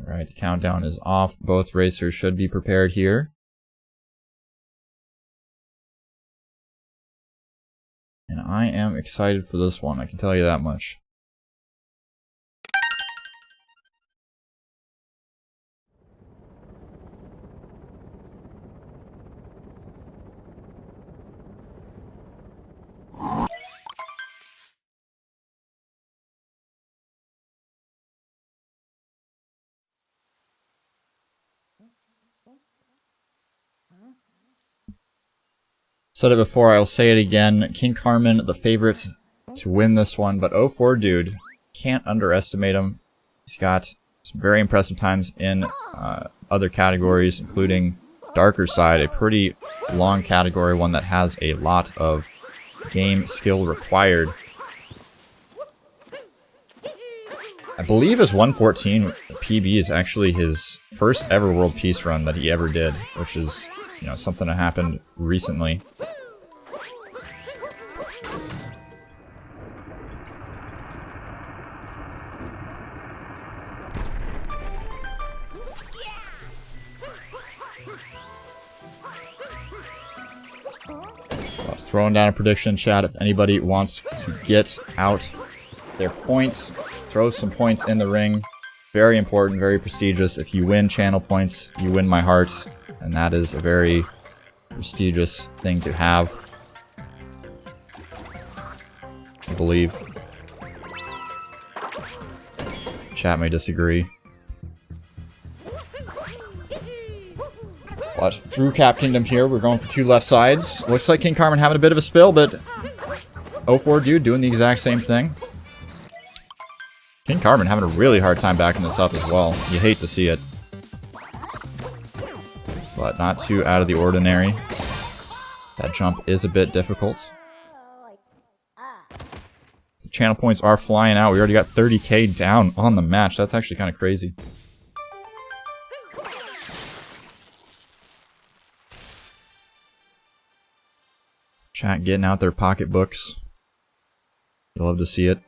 Alright, the countdown is off. Both racers should be prepared here. And I am excited for this one, I can tell you that much. Said it before, I'll say it again. Kingcarmin, the favorite to win this one, but 04dude, can't underestimate him. He's got some very impressive times in other categories, including Darker Side, a pretty long category, one that has a lot of game skill required. I believe his 114 PB is actually his first ever World Peace run that he ever did, which is, you know, something that happened recently. Throwing down a prediction, chat. If anybody wants to get out their points, throw some points in the ring. Very important, very prestigious. If you win channel points, you win my heart. And that is a very prestigious thing to have, I believe. Chat may disagree. But through Cap Kingdom here, we're going for two left sides. Looks like Kingcarmin having a bit of a spill, but 04dude doing the exact same thing. Kingcarmin having a really hard time backing this up as well. You hate to see it. But not too out of the ordinary. That jump is a bit difficult. The channel points are flying out. We already got 30k down on the match. That's actually kind of crazy. Chat getting out their pocketbooks. You'll love to see it.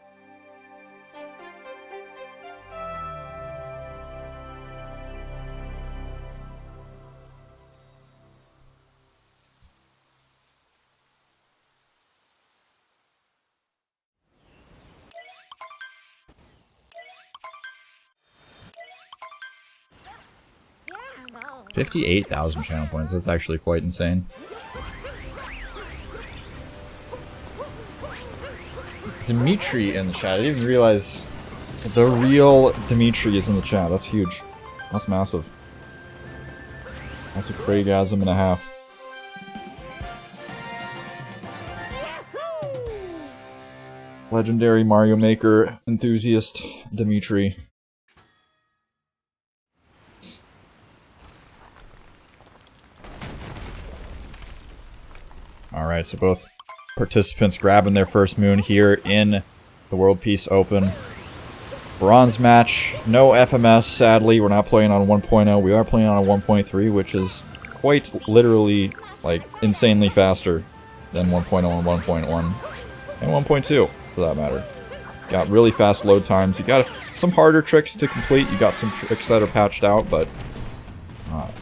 Yeah, 58,000 channel points. That's actually quite insane. Dimitri in the chat. I didn't even realize the real Dimitri is in the chat. That's huge. That's massive. That's a craigasm and a half. Legendary Mario Maker enthusiast Dimitri. Alright, so both participants grabbing their first moon here in the World Peace Open. Bronze match, no FMS, sadly. We're not playing on 1.0. We are playing on a 1.3, which is quite literally, like, insanely faster than 1.0 and 1.1. And 1.2, for that matter. Got really fast load times. You got some harder tricks to complete. You got some tricks that are patched out, but,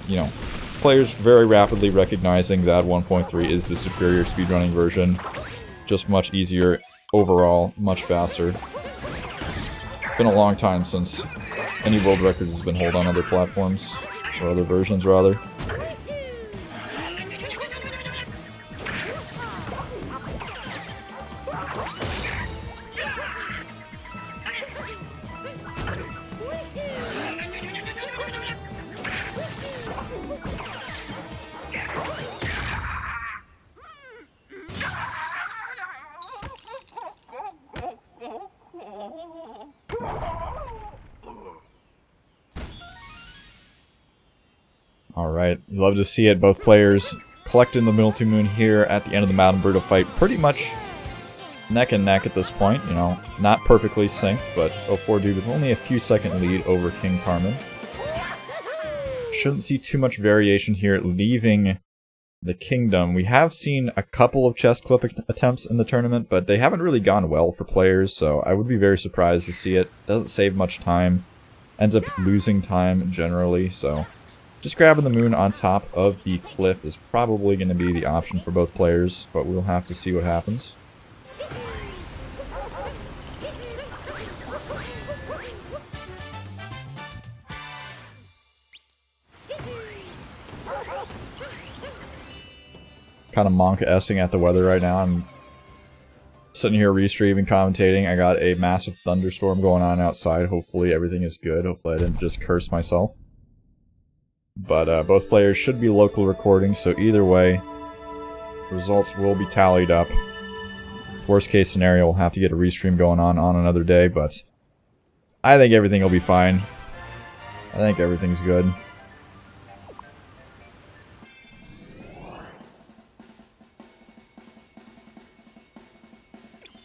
you know, players very rapidly recognizing that 1.3 is the superior speedrunning version. Just much easier overall, much faster. It's been a long time since any world records has been held on other platforms, or other versions rather. Alright, you love to see it. Both players collecting the middle two moon here at the end of the Madame Brutal fight. Pretty much neck and neck at this point, you know. Not perfectly synced, but 04dude with only a few second lead over Kingcarmin. Shouldn't see too much variation here leaving the kingdom. We have seen a couple of chest clip attempts in the tournament, but they haven't really gone well for players, so I would be very surprised to see it. Doesn't save much time. ends up losing time generally, so just grabbing the moon on top of the cliff is probably going to be the option for both players, but we'll have to see what happens. Kind of monk-essing at the weather right now. I'm sitting here restreaming, commentating. I got a massive thunderstorm going on outside. Hopefully everything is good. Hopefully I didn't just curse myself. But both players should be local recording, so either way, results will be tallied up. Worst case scenario, we'll have to get a restream going on another day, but I think everything will be fine. I think everything's good.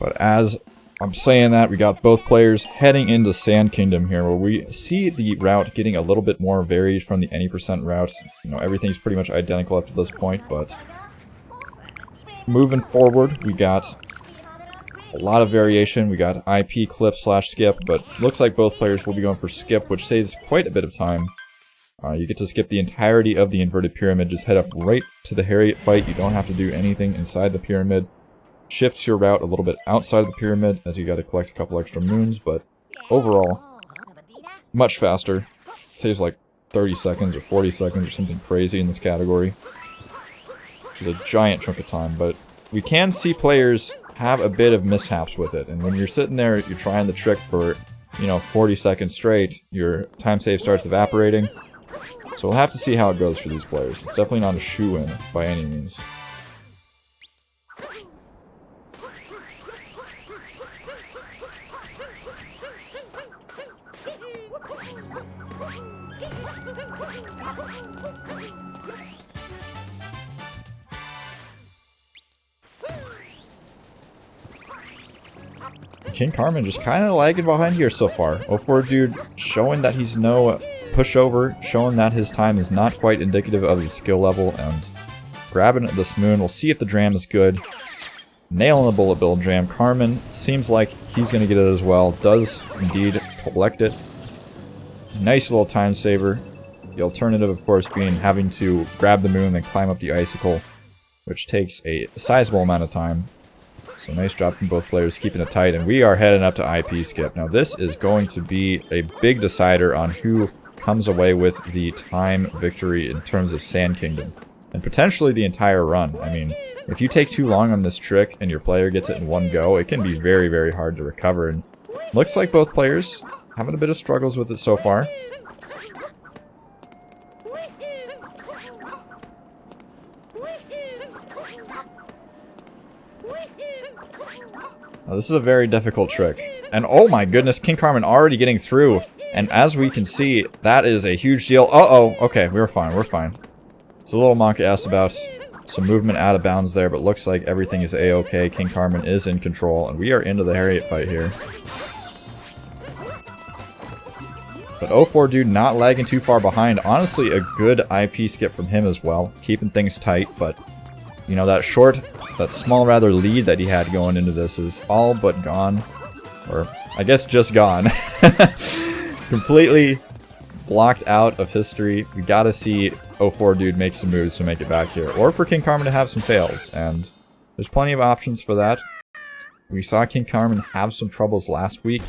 But as I'm saying that, we got both players heading into Sand Kingdom here, where we see the route getting a little bit more varied from the any % route. You know, everything's pretty much identical up to this point, but moving forward, we got a lot of variation. We got IP clip / skip, but looks like both players will be going for skip, which saves quite a bit of time. You get to skip the entirety of the inverted pyramid, just head up right to the Harriet fight. You don't have to do anything inside the pyramid. Shifts your route a little bit outside of the pyramid, as you got to collect a couple extra moons, but overall, much faster. Saves like 30 seconds or 40 seconds or something crazy in this category, which is a giant chunk of time. But we can see players have a bit of mishaps with it, and when you're sitting there, you're trying the trick for, 40 seconds straight, your time save starts evaporating. So we'll have to see how it goes for these players. It's definitely not a shoe-in by any means. Kingcarmin just kind of lagging behind here so far. 04dude showing that he's no pushover, showing that his time is not quite indicative of his skill level, and grabbing this moon. We'll see if the dram is good. Nailing the bullet bill dram. Carmin seems like he's going to get it as well. Does indeed collect it. Nice little time saver. The alternative, of course, being having to grab the moon and climb up the icicle, which takes a sizable amount of time. So nice job from both players keeping it tight, and we are heading up to IP skip. Now this is going to be a big decider on who comes away with the time victory in terms of Sand Kingdom, and potentially the entire run. I mean, if you take too long on this trick and your player gets it in one go, it can be very, very hard to recover, and looks like both players having a bit of struggles with it so far. Now, this is a very difficult trick. And oh my goodness, Kingcarmin already getting through. And as we can see, that is a huge deal. Uh-oh. Okay, we're fine. We're fine. It's a little monkey-ass about some movement out of bounds there, but looks like everything is a-okay. Kingcarmin is in control, and we are into the Harriet fight here. But 04dude not lagging too far behind. Honestly, a good IP skip from him as well. Keeping things tight, but, you know, that small rather lead that he had going into this is all but gone. Or, I guess just gone. Completely blocked out of history. We gotta see 04dude make some moves to make it back here. Or for Kingcarmin to have some fails. And there's plenty of options for that. We saw Kingcarmin have some troubles last week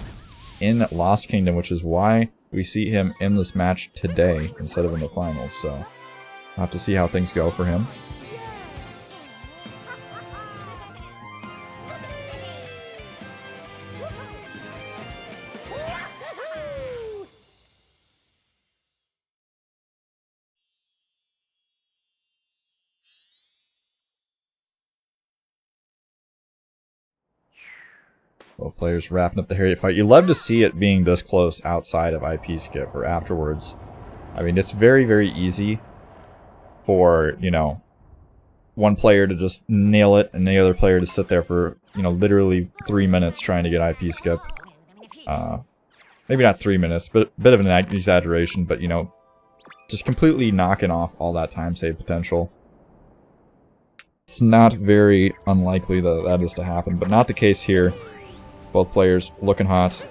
in Lost Kingdom, which is why we see him in this match today instead of in the finals. So, we'll have to see how things go for him. Both players wrapping up the Harriet fight. You love to see it being this close outside of IP skip or afterwards. I mean, it's very, very easy for, you know, one player to just nail it and the other player to sit there for, you know, literally 3 minutes trying to get IP skip. Maybe not 3 minutes, but a bit of an exaggeration, but, you know, just completely knocking off all that time save potential. It's not very unlikely that that is to happen, but not the case here. Both players looking hot.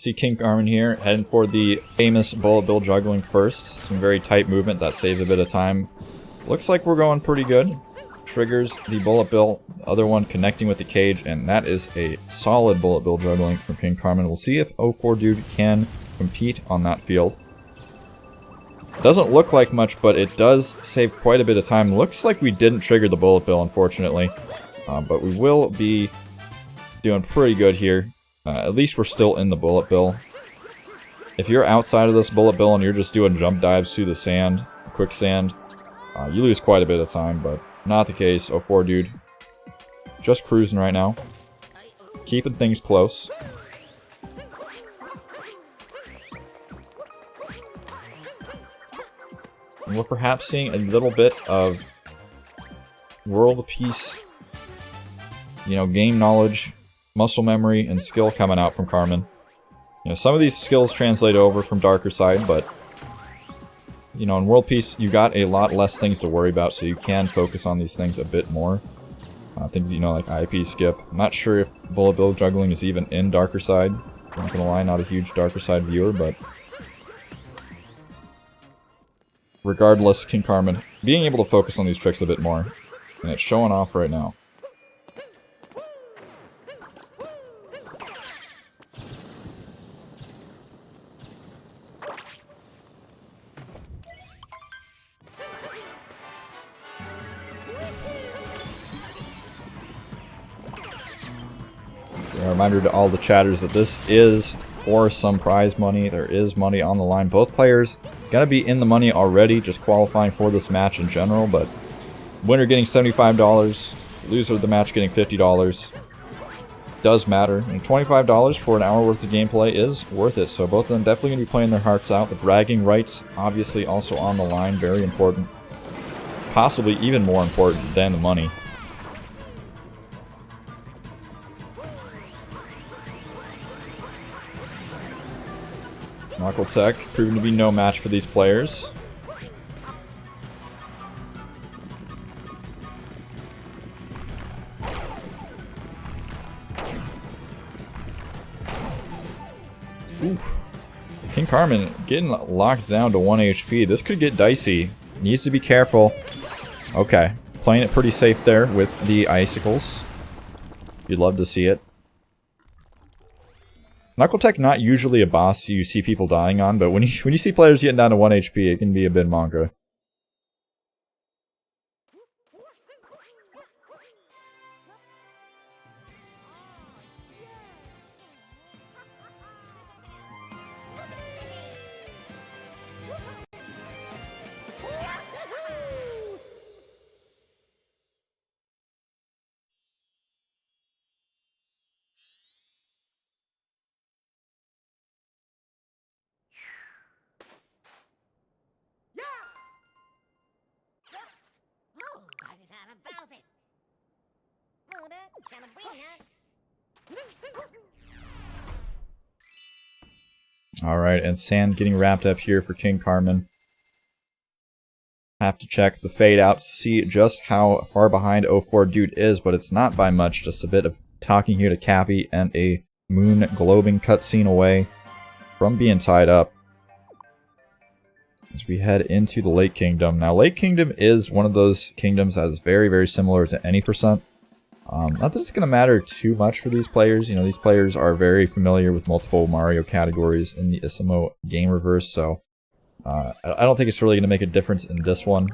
see Kingcarmin here, heading for the famous bullet bill juggling first. Some very tight movement that saves a bit of time. Looks like we're going pretty good. Triggers the bullet bill, the other one connecting with the cage, and that is a solid bullet bill juggling from Kingcarmin. We'll see if 04dude can compete on that field. Doesn't look like much, but it does save quite a bit of time. Looks like we didn't trigger the bullet bill, unfortunately. But we will be doing pretty good here. At least we're still in the bullet bill. If you're outside of this bullet bill and you're just doing jump dives through the sand, quicksand, you lose quite a bit of time, but not the case. 04dude just cruising right now. Keeping things close. And we're perhaps seeing a little bit of world peace, you know, game knowledge, muscle memory, and skill coming out from Carmin. You know, some of these skills translate over from Darker Side, but you know, in World Peace, you got a lot less things to worry about, so you can focus on these things a bit more. Things, you know, like IP skip. I'm not sure if bullet bill juggling is even in Darker Side. I'm not gonna lie, not a huge Darker Side viewer, but regardless, Kingcarmin being able to focus on these tricks a bit more, and it's showing off right now. A reminder to all the chatters that this is for some prize money. There is money on the line. Both players gonna be in the money already, just qualifying for this match in general, but winner getting $75, loser of the match getting $50. Does matter. And $25 for an hour worth of gameplay is worth it, so both of them definitely gonna be playing their hearts out. The bragging rights obviously also on the line, very important. Possibly even more important than the money. Knuckle Tech proving to be no match for these players. Oof. Kingcarmin getting locked down to 1 HP. This could get dicey. Needs to be careful. Okay. Playing it pretty safe there with the icicles. You'd love to see it. Knuckle Tech not usually a boss you see people dying on, but when you see players getting down to 1 HP, it can be a bit manga. Oh, I just have a thousand. Oh, that kind of bring that. Alright, and Sand getting wrapped up here for Kingcarmin. Have to check the fade out to see just how far behind 04dude is, but it's not by much. Just a bit of talking here to Cappy and a moon globing cutscene away from being tied up. As we head into the Lake Kingdom. Now, Lake Kingdom is one of those kingdoms that is very, very similar to any percent. Not that it's going to matter too much for these players. You know, these players are very familiar with multiple Mario categories in the SMO game reverse, so I don't think it's really going to make a difference in this one.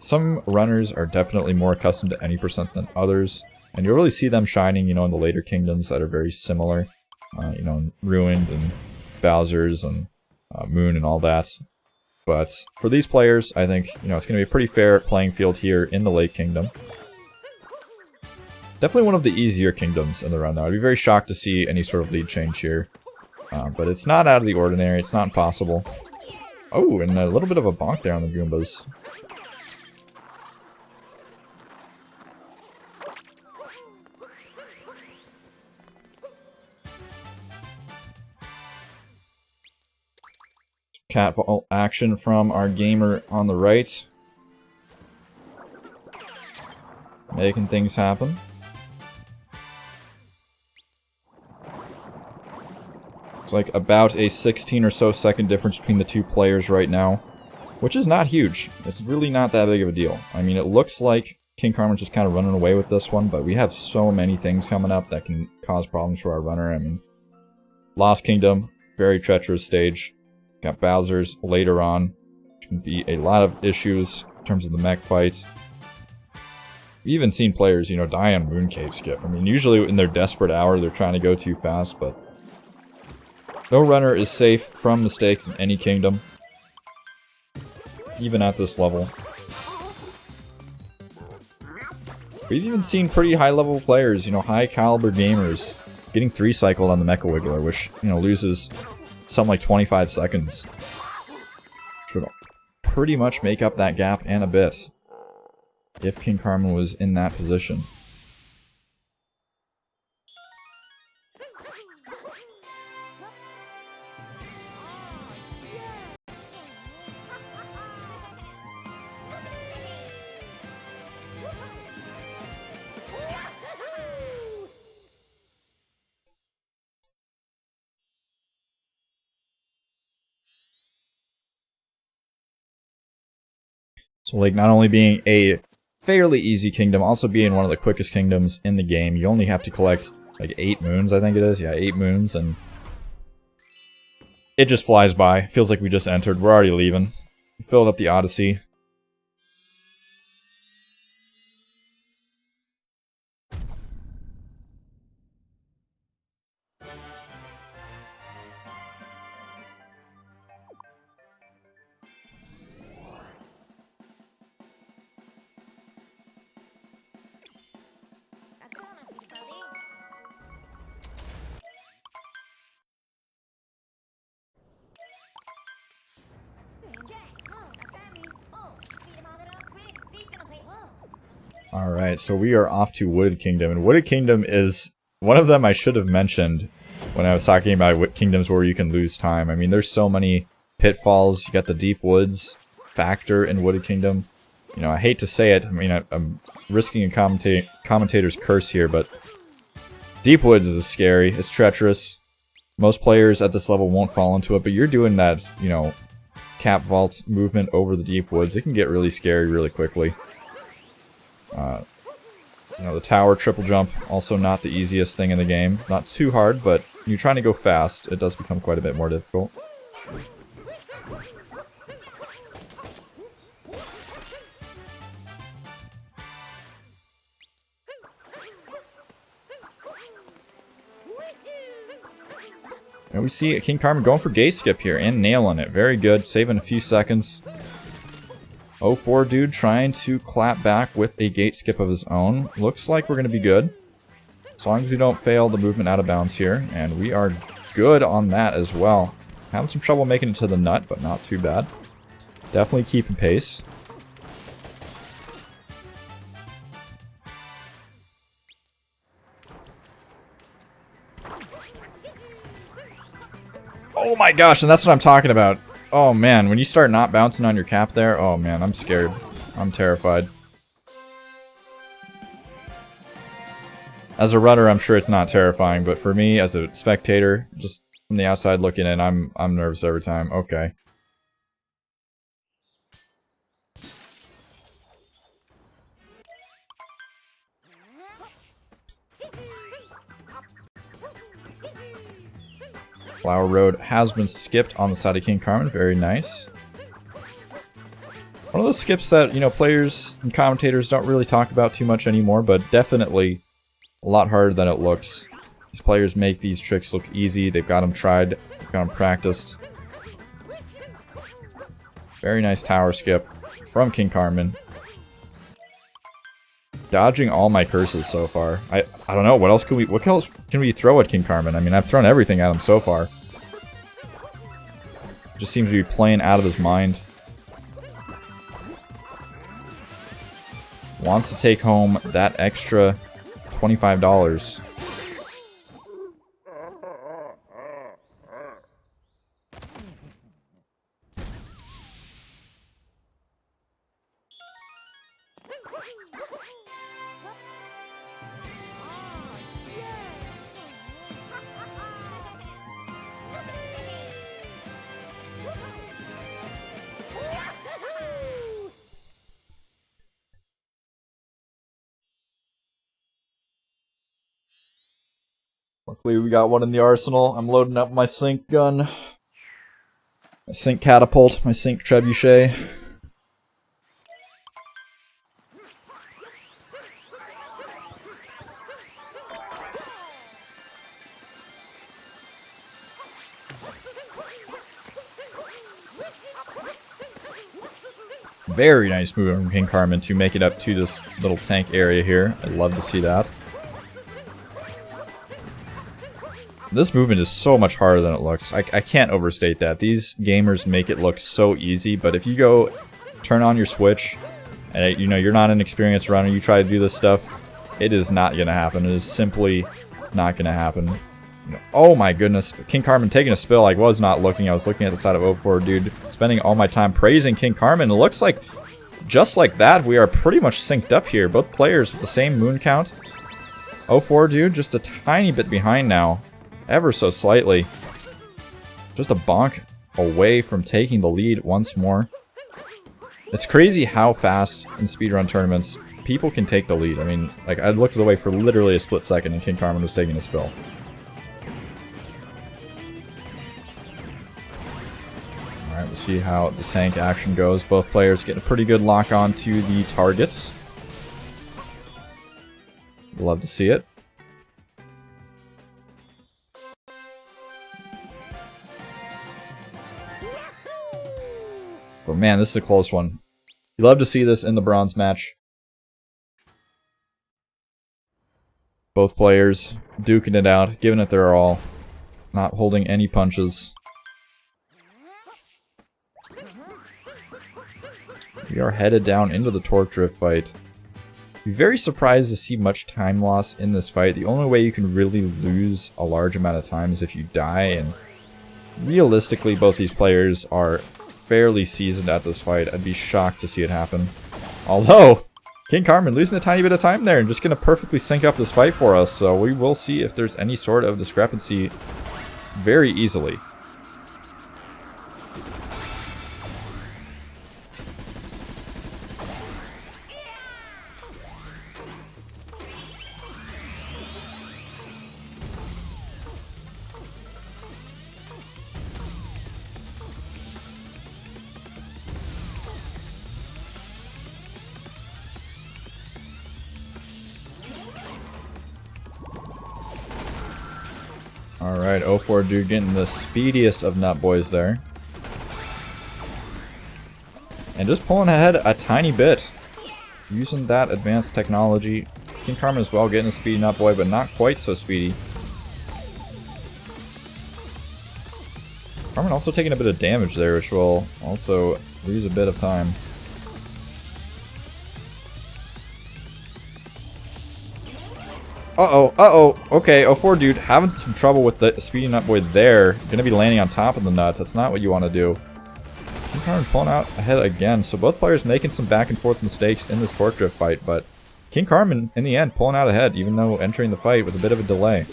Some runners are definitely more accustomed to any percent than others, and you'll really see them shining, you know, in the later kingdoms that are very similar. You know, Ruined and Bowser's and Moon and all that. But for these players, I think, you know, it's going to be a pretty fair playing field here in the Lake Kingdom. Definitely one of the easier kingdoms in the run, though. I'd be very shocked to see any sort of lead change here. But it's not out of the ordinary. It's not impossible. Oh, and a little bit of a bonk there on the Goombas. Catball action from our gamer on the right. Making things happen. It's like about a 16 or so second difference between the two players right now, which is not huge. It's really not that big of a deal. I mean, it looks like Kingcarmin's just kind of running away with this one, but we have so many things coming up that can cause problems for our runner. I mean, Lost Kingdom, very treacherous stage. Got Bowser's later on, which can be a lot of issues in terms of the mech fight. We've even seen players, you know, die on Mooncave skip. I mean, usually in their desperate hour, they're trying to go too fast, but no runner is safe from mistakes in any kingdom, even at this level. We've even seen pretty high-level players, you know, high-caliber gamers, getting 3-cycled on the Mecha Wiggler, which, you know, loses something like 25 seconds. Which would pretty much make up that gap and a bit, if Kingcarmin was in that position. So, like, not only being a fairly easy kingdom, also being one of the quickest kingdoms in the game. You only have to collect, like, 8 moons, I think it is. Yeah, 8 moons, and it just flies by. Feels like we just entered. We're already leaving. We filled up the Odyssey. Alright, so we are off to Wooded Kingdom, and Wooded Kingdom is one of them I should have mentioned when I was talking about kingdoms where you can lose time. I mean, there's so many pitfalls. You got the Deep Woods factor in Wooded Kingdom. You know, I hate to say it, I mean, I'm risking a commentator's curse here, but Deep Woods is scary. It's treacherous. Most players at this level won't fall into it, but you're doing that, you know, cap vault movement over the Deep Woods. It can get really scary really quickly. You know, the tower triple jump, also not the easiest thing in the game. Not too hard, but when you're trying to go fast, it does become quite a bit more difficult. And we see Kingcarmin going for gate skip here and nailing it. Very good, saving a few seconds. 04dude trying to clap back with a gate skip of his own. Looks like we're going to be good. As long as we don't fail the movement out of bounds here. And we are good on that as well. Having some trouble making it to the nut, but not too bad. Definitely keeping pace. Oh my gosh, and that's what I'm talking about. Oh man, when you start not bouncing on your cap there, oh man, I'm scared. I'm terrified. As a runner, I'm sure it's not terrifying, but for me, as a spectator, just from the outside looking in, I'm nervous every time. Okay. Flower Road has been skipped on the side of Kingcarmin. Very nice. One of those skips that, you know, players and commentators don't really talk about too much anymore, but definitely a lot harder than it looks. These players make these tricks look easy. They've got them tried, they've got them practiced. Very nice tower skip from Kingcarmin. Dodging all my curses so far. I don't know, what else can we throw at Kingcarmin? I mean, I've thrown everything at him so far. Just seems to be playing out of his mind. Wants to take home that extra $25. Luckily we got one in the arsenal. I'm loading up my sync gun. My sync catapult, my sync trebuchet. Very nice move from Kingcarmin to make it up to this little tank area here. I'd love to see that. This movement is so much harder than it looks. I can't overstate that. These gamers make it look so easy, but if you go turn on your Switch and you're not an experienced runner, you try to do this stuff, it is not going to happen. It is simply not going to happen. Oh my goodness. Kingcarmin taking a spill. I was not looking. I was looking at the side of 04dude. Spending all my time praising Kingcarmin. It looks like, just like that, we are pretty much synced up here. Both players with the same moon count. 04dude just a tiny bit behind now. Ever so slightly. Just a bonk away from taking the lead once more. It's crazy how fast in speedrun tournaments people can take the lead. I mean, like, I looked away for literally a split second and Kingcarmin was taking a spill. Alright, we'll see how the tank action goes. Both players getting a pretty good lock on to the targets. Love to see it. But man, this is a close one. You love to see this in the bronze match. Both players duking it out, giving it their all. Not holding any punches. We are headed down into the torque drift fight. Be very surprised to see much time loss in this fight. The only way you can really lose a large amount of time is if you die, and realistically both these players are fairly seasoned at this fight. I'd be shocked to see it happen. Although, Kingcarmin losing a tiny bit of time there and just going to perfectly sync up this fight for us, so we will see if there's any sort of discrepancy very easily. Alright, 04dude getting the speediest of nut boys there. And just pulling ahead a tiny bit. Using that advanced technology. Kingcarmin as well getting a speedy nut boy, but not quite so speedy. Carmin also taking a bit of damage there, which will also lose a bit of time. Okay, 04dude having some trouble with the speedy nut boy there. Gonna be landing on top of the nut. That's not what you want to do. Kingcarmin pulling out ahead again. So both players making some back and forth mistakes in this torque drift fight, but Kingcarmin in the end pulling out ahead, even though entering the fight with a bit of a delay.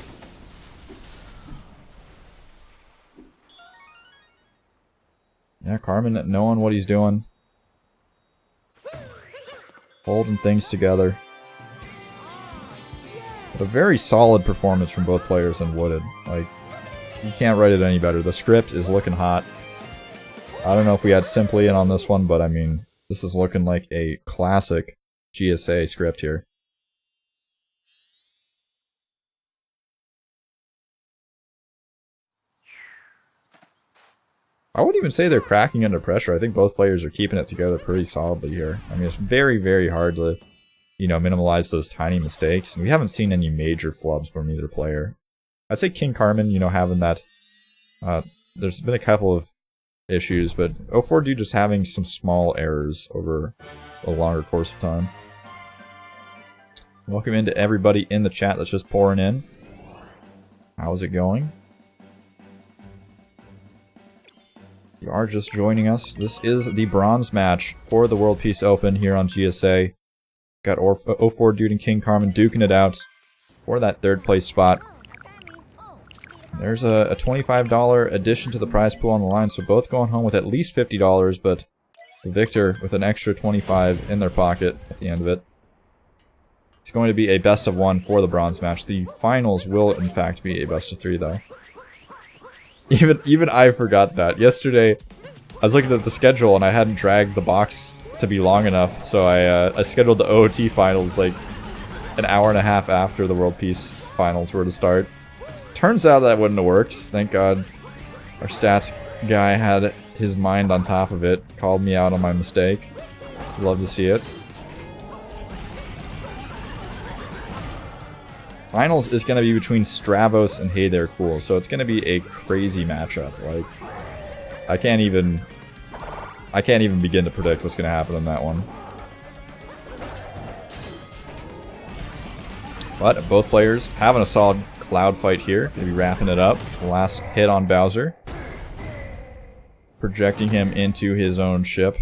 Yeah, Carmin knowing what he's doing. Holding things together. But a very solid performance from both players in Wooded. Like, you can't write it any better. The script is looking hot. I don't know if we had Simply in on this one, but I mean, this is looking like a classic GSA script here. I wouldn't even say they're cracking under pressure. I think both players are keeping it together pretty solidly here. I mean, it's very, very hard to, you know, minimize those tiny mistakes. And we haven't seen any major flubs from either player. I'd say Kingcarmin, you know, having that... there's been a couple of issues, but 04dude just having some small errors over a longer course of time. Welcome into everybody in the chat that's just pouring in. How's it going? If you are just joining us, this is the bronze match for the World Peace Open here on GSA. Got 04dude and Kingcarmin duking it out for that third place spot. There's a $25 addition to the prize pool on the line, so both going home with at least $50, but the victor with an extra $25 in their pocket at the end of it. It's going to be a best of 1 for the bronze match. The finals will, in fact, be a best of 3, though. Even I forgot that. Yesterday, I was looking at the schedule and I hadn't dragged the box to be long enough, so I scheduled the OOT finals like an hour and a half after the World Peace finals were to start. Turns out that wouldn't have worked. Thank God our stats guy had his mind on top of it, called me out on my mistake. Love to see it. Finals is going to be between Stravos and Hey There Cool, so it's going to be a crazy matchup. Like, I can't even begin to predict what's going to happen in that one. But both players having a solid cloud fight here. Going to be wrapping it up. Last hit on Bowser. Projecting him into his own ship.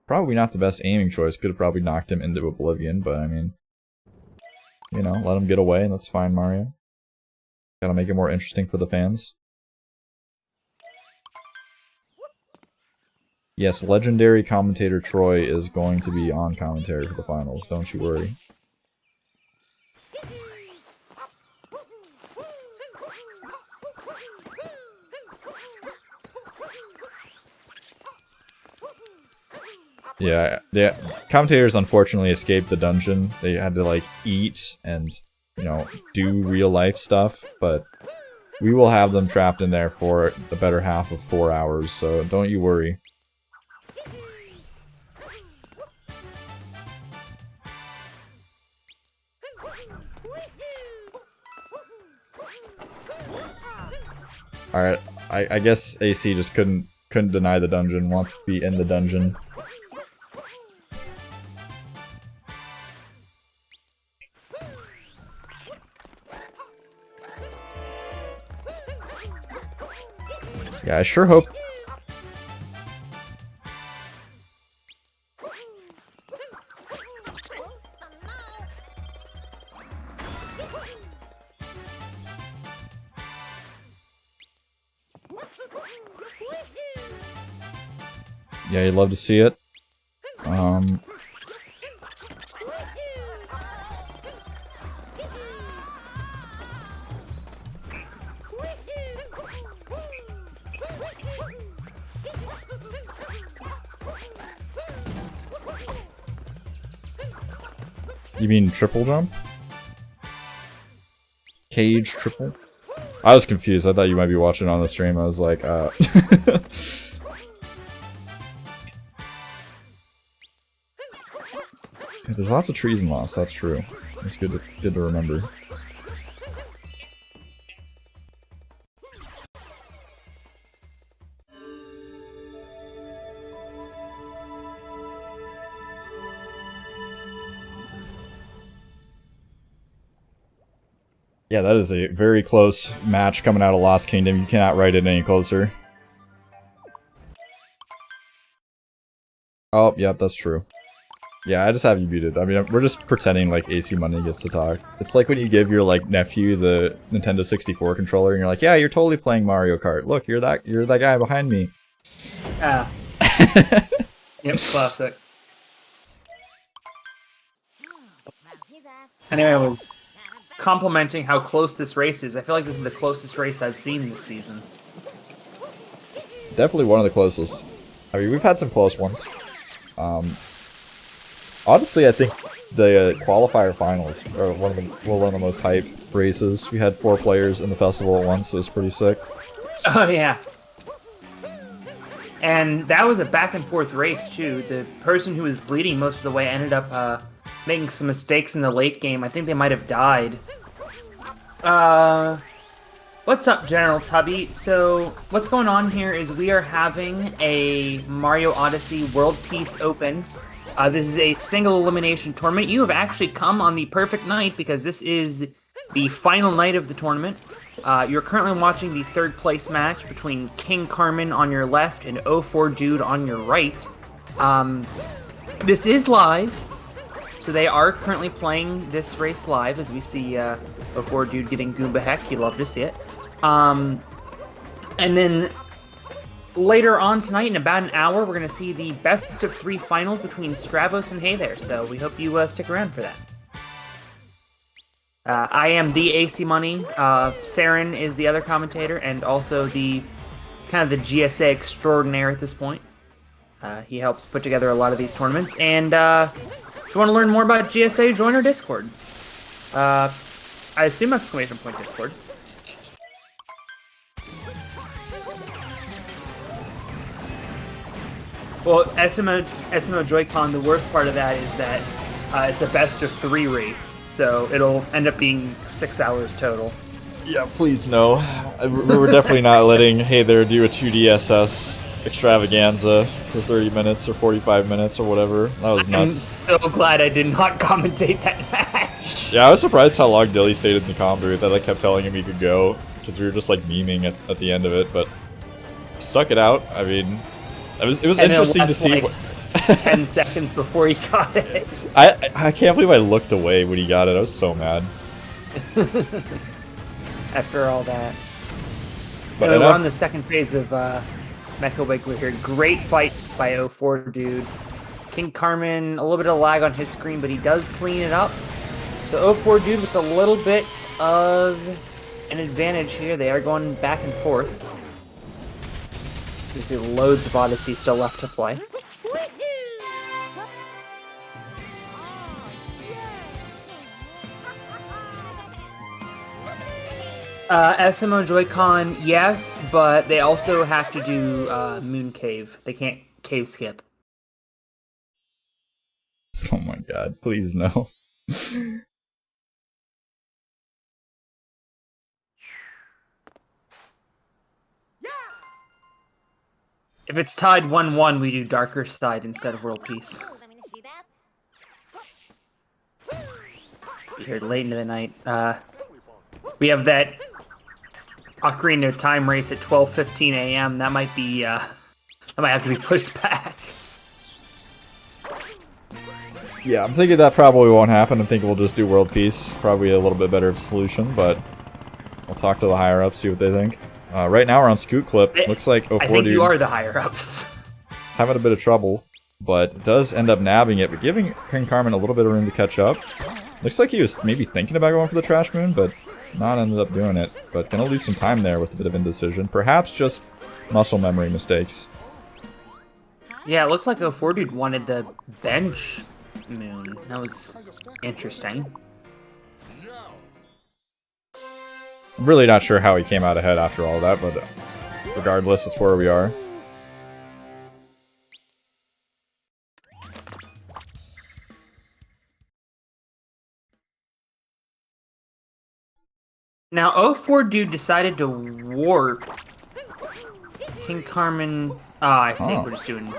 Probably not the best aiming choice. Could have probably knocked him into oblivion, but I mean, you know, let him get away and that's fine, Mario. Gotta make it more interesting for the fans. Yes, legendary commentator Troy is going to be on commentary for the finals, don't you worry. Yeah, the commentators unfortunately escaped the dungeon. They had to like eat and, you know, do real life stuff, but we will have them trapped in there for the better half of 4 hours, so don't you worry. Alright, I guess AC just couldn't deny the dungeon, wants to be in the dungeon. Yeah, I sure hope... Yeah, you'd love to see it. You mean triple jump? Cage triple? I was confused. I thought you might be watching on the stream. I was like, There's lots of trees in Lost, that's true. It's good to remember. Yeah, that is a very close match coming out of Lost Kingdom. You cannot write it any closer. Oh, yep, that's true. Yeah, I just have you muted. I mean, we're just pretending like AC Money gets to talk. It's like when you give your like nephew the Nintendo 64 controller and you're like, yeah, you're totally playing Mario Kart. Look, you're that guy behind me. Ah. Yep, classic. Anyway, I was complimenting how close this race is. I feel like this is the closest race I've seen this season. Definitely one of the closest. I mean, we've had some close ones. Honestly, I think the qualifier finals are one of the most hype races. We had 4 players in the festival at once, so it was pretty sick. Oh yeah. And that was a back and forth race too. The person who was leading most of the way ended up making some mistakes in the late game. I think they might have died. What's up, General Tubby? So, what's going on here is we are having a Mario Odyssey World Peace Open. This is a single elimination tournament. You have actually come on the perfect night because this is the final night of the tournament. You're currently watching the 3rd place match between Kingcarmin on your left and 04dude on your right. This is live, so they are currently playing this race live as we see 04dude getting Goomba Heck. You love to see it. And then later on tonight, in about an hour, we're going to see the best of 3 finals between Stravos and Hey There, so we hope you stick around for that. I am the AC Money. Saren is the other commentator, and also the kind of the GSA extraordinaire at this point. He helps put together a lot of these tournaments. And if you want to learn more about GSA, join our Discord. I assume exclamation point Discord. Well, SMO Joy-Con, the worst part of that is that it's a best of 3 race, so it'll end up being 6 hours total. Yeah, please no. We're definitely not letting Hey There do a 2DSS extravaganza for 30 minutes or 45 minutes or whatever. That was nuts. I'm so glad I did not commentate that match. Yeah, I was surprised how long Dilly stayed in the comm booth. I kept telling him he could go because we were just like memeing at the end of it, but stuck it out. I mean, it was interesting to see. Like 10 seconds before he got it. I can't believe I looked away when he got it. I was so mad. After all that. But We're on the second phase of Mecha Wakeler here. Great fight by 04dude. Kingcarmin, a little bit of lag on his screen, but he does clean it up. So 04dude with a little bit of an advantage here. They are going back and forth. You see loads of Odyssey still left to play. SMO Joy-Con, yes, but they also have to do Moon Cave. They can't cave skip. Oh my god, please no. If it's tied 1-1, we do Darker Side instead of World Peace. Oh, let me see that. Be here late into the night. We have that Ocarina of Time race at 12:15 a.m. That might be, that might have to be pushed back. Yeah, I'm thinking that probably won't happen. I'm thinking we'll just do World Peace. Probably a little bit better solution, but I'll talk to the higher ups, see what they think. Right now we're on Scoot Clip. Looks like 04dude. I think you are the higher ups. Having a bit of trouble, but does end up nabbing it, but giving Kingcarmin a little bit of room to catch up. Looks like he was maybe thinking about going for the Trash Moon, but not ended up doing it. But gonna lose some time there with a bit of indecision. Perhaps just muscle memory mistakes. Yeah, it looked like 04dude wanted the bench moon. That was interesting. I'm really not sure how he came out ahead after all that, but regardless, it's where we are. Now, 04dude decided to warp Kingcarmin. Ah, I see. Oh. We're just doing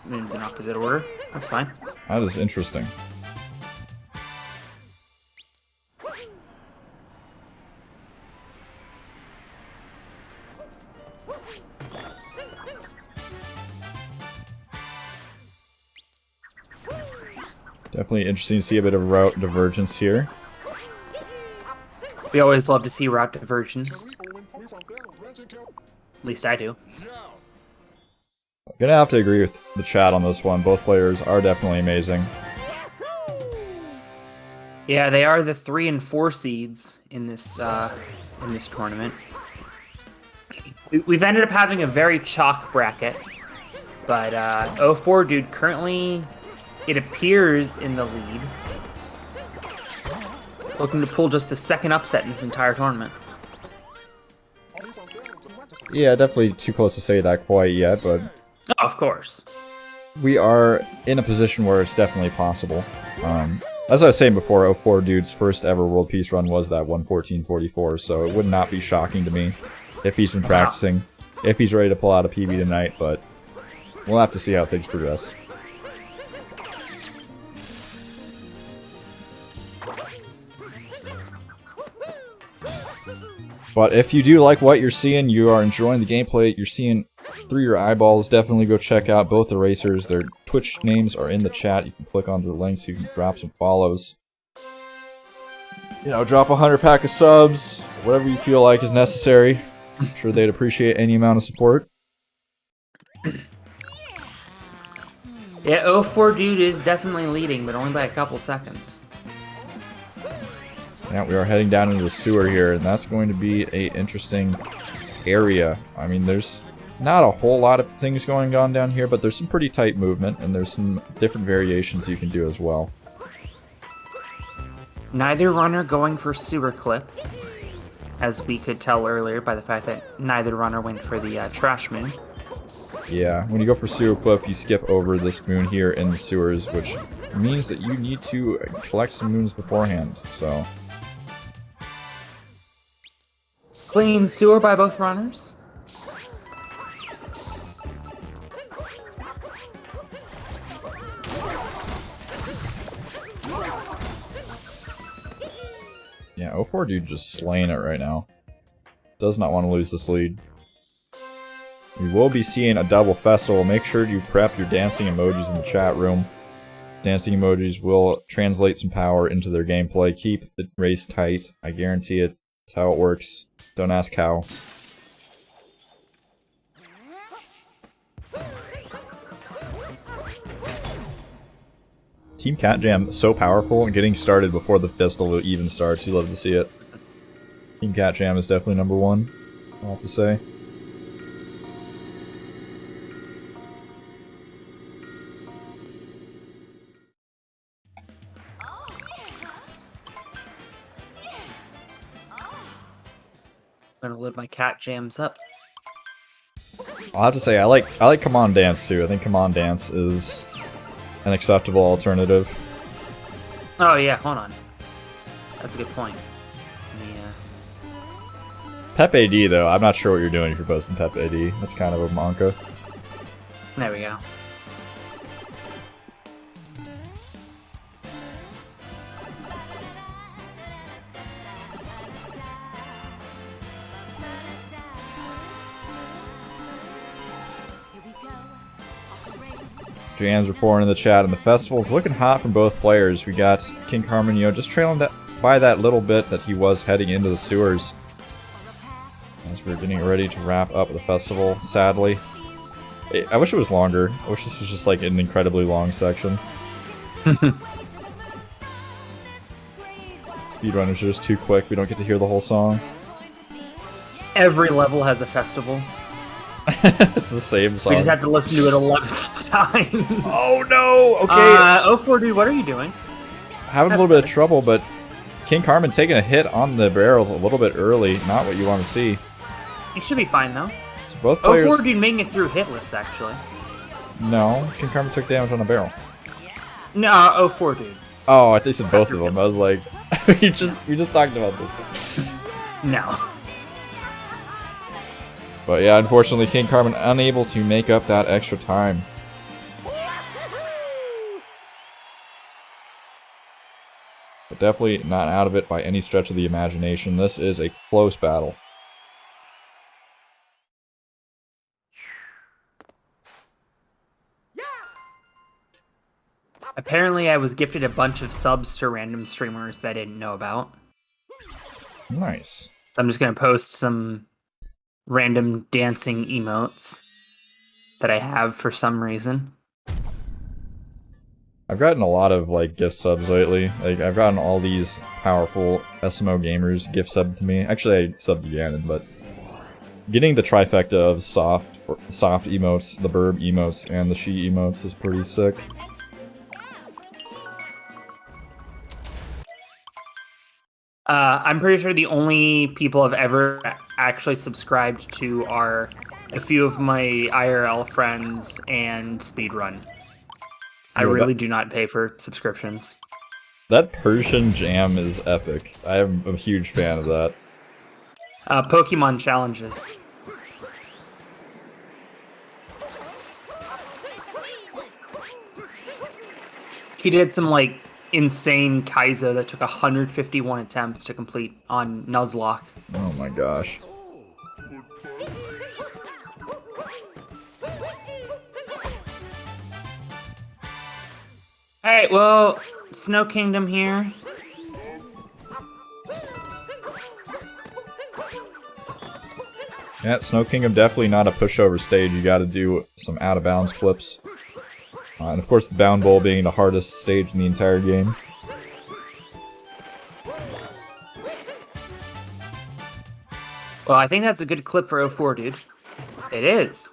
moons in opposite order. That's fine. That is interesting. Definitely interesting to see a bit of route divergence here. We always love to see route divergence. At least I do. I'm gonna have to agree with the chat on this one. Both players are definitely amazing. Yeah, they are the 3 and 4 seeds in this tournament. We've ended up having a very chalk bracket, but 04dude currently, it appears, in the lead. Looking to pull just the second upset in this entire tournament. Yeah, definitely too close to say that quite yet, but Oh, of course. we are in a position where it's definitely possible. As I was saying before, 04dude's first ever World Peace run was that 114.44, so it would not be shocking to me if he's been practicing, if he's ready to pull out a PB tonight, but we'll have to see how things progress. But if you do like what you're seeing, you are enjoying the gameplay, you're seeing through your eyeballs, definitely go check out both the racers. Their Twitch names are in the chat. You can click onto the links, you can drop some follows. You know, drop 100 pack of subs, whatever you feel like is necessary. I'm sure they'd appreciate any amount of support. Yeah, 04dude is definitely leading, but only by a couple seconds. Yeah, we are heading down into the sewer here, and that's going to be a interesting area. I mean, there's not a whole lot of things going on down here, but there's some pretty tight movement, and there's some different variations you can do as well. Neither runner going for sewer clip, as we could tell earlier by the fact that neither runner went for the trash moon. Yeah, when you go for sewer clip, you skip over this moon here in the sewers, which means that you need to collect some moons beforehand, so... Clean sewer by both runners. Yeah, 04dude just slaying it right now. Does not want to lose this lead. We will be seeing a double festival. Make sure you prep your dancing emojis in the chat room. Dancing emojis will translate some power into their gameplay. Keep the race tight. I guarantee it. That's how it works. Don't ask how. Team Cat Jam so powerful and getting started before the festival even starts. You love to see it. Team Cat Jam is definitely number one, I'll have to say. I'm gonna load my cat jams up. I'll have to say I like Come On Dance too. I think Come On Dance is an acceptable alternative. Oh yeah, hold on. That's a good point. Pep AD though, I'm not sure what you're doing if you're posting Pep AD. That's kind of a manca. There we go. Jan's reporting in the chat, and the festival's looking hot from both players. We got Kingcarmin, you know, just trailing that by that little bit that he was heading into the sewers. As we're getting ready to wrap up the festival, sadly. I wish it was longer. I wish this was just like an incredibly long section. Speedrun is just too quick. We don't get to hear the whole song. Every level has a festival. It's the same song. We just have to listen to it 11 times. Oh no! Okay. 04dude, what are you doing? Having a little bit of trouble, but Kingcarmin taking a hit on the barrels a little bit early. Not what you want to see. You should be fine though. So both players... 04dude making it through hitless, actually. No, Kingcarmin took damage on a barrel. No, 04dude. Oh, I think you said both of them. I was like, we just talked about this. No. But yeah, unfortunately, Kingcarmin unable to make up that extra time. But definitely not out of it by any stretch of the imagination. This is a close battle. Apparently, I was gifted a bunch of subs to random streamers that I didn't know about. Nice. So I'm just going to post some random dancing emotes that I have for some reason. I've gotten a lot of like gift subs lately. Like I've gotten all these powerful SMO gamers gift subbed to me. Actually, I subbed to Ganon, but getting the trifecta of soft emotes, the burb emotes, and the she emotes is pretty sick. I'm pretty sure the only people I've ever actually subscribed to are a few of my IRL friends and Speedrun. I really do not pay for subscriptions. That Persian jam is epic. I am a huge fan of that. Pokemon challenges. He did some like insane Kaizo that took 151 attempts to complete on Nuzlocke. Oh my gosh. Alright, well, Snow Kingdom here. Yeah, Snow Kingdom definitely not a pushover stage. You gotta do some out of bounds clips. And of course the Bound Bowl being the hardest stage in the entire game. Well, I think that's a good clip for 04, dude. It is.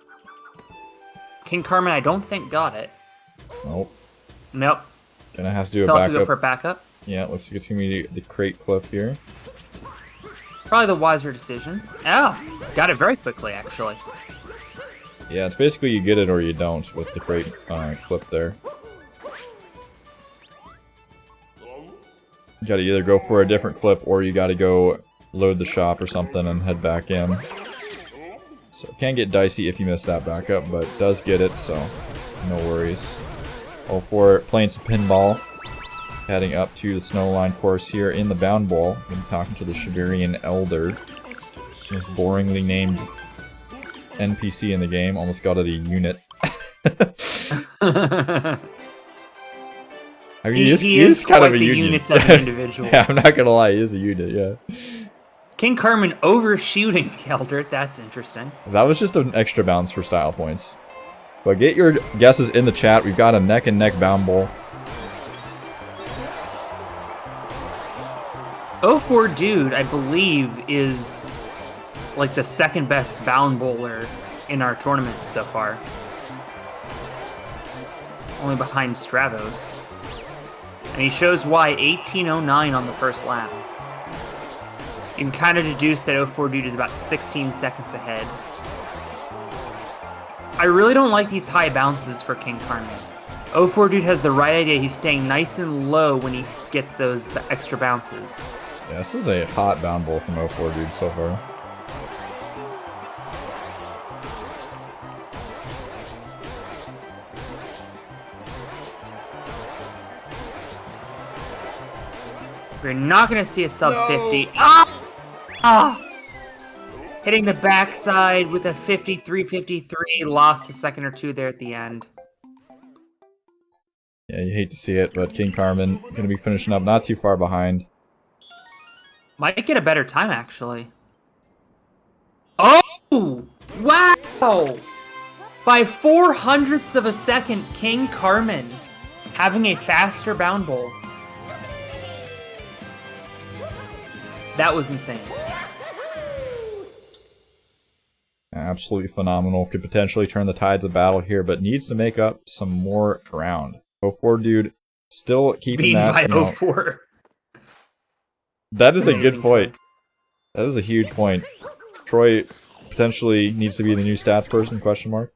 Kingcarmin, I don't think got it. Nope. Nope. Gonna have to do a He'll have to go backup. for a backup. Yeah, it looks like it's gonna be the crate clip here. Probably the wiser decision. Oh, got it very quickly, actually. Yeah, it's basically you get it or you don't with the crate clip there. You gotta either go for a different clip or you gotta go load the shop or something and head back in. So it can get dicey if you miss that backup, but does get it, so no worries. All for playing some pinball. Heading up to the Snowline course here in the Bound Bowl. Been talking to the Shibarian Elder. Most boringly named NPC in the game. Almost got it a unit. I mean, he is kind of a unit of an individual. Yeah, I'm not gonna lie, he is a unit, yeah. Kingcarmin overshooting Eldert, that's interesting. That was just an extra bounce for style points. But get your guesses in the chat. We've got a neck and neck Bound Bowl. 04dude, I believe, is like the second best Bound Bowler in our tournament so far. Only behind Stravos. And he shows why 1809 on the first lap. You can kind of deduce that 04dude is about 16 seconds ahead. I really don't like these high bounces for Kingcarmin. 04dude has the right idea. He's staying nice and low when he gets those extra bounces. Yeah, this is a hot Bound Bowl from 04dude so far. We're not going to see a sub 50. Ah! Ah! Hitting the backside with a 53-53. Lost a second or two there at the end. Yeah, you hate to see it, but Kingcarmin going to be finishing up not too far behind. Might get a better time, actually. Oh! Wow! By 0.04 of a second, Kingcarmin having a faster Bound Bowl. That was insane. Absolutely phenomenal. Could potentially turn the tides of battle here, but needs to make up some more ground. 04dude still keeping Beaten that. by You know, 04. that is a Amazing good point. That is a huge point. Troy potentially needs to be the new stats person, question mark.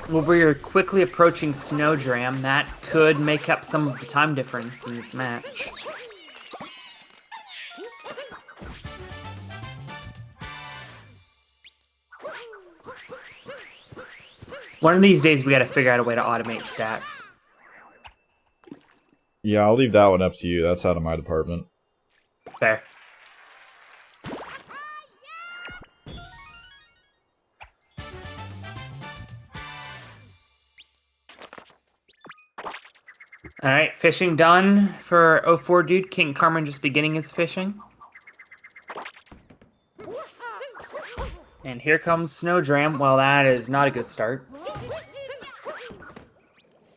Well, we're quickly approaching Snowdram. That could make up some of the time difference in this match. One of these days, we gotta figure out a way to automate stats. Yeah, I'll leave that one up to you. That's out of my department. Fair. Alright, fishing done for 04dude. Kingcarmin just beginning his fishing. And here comes Snowdram. Well, that is not a good start.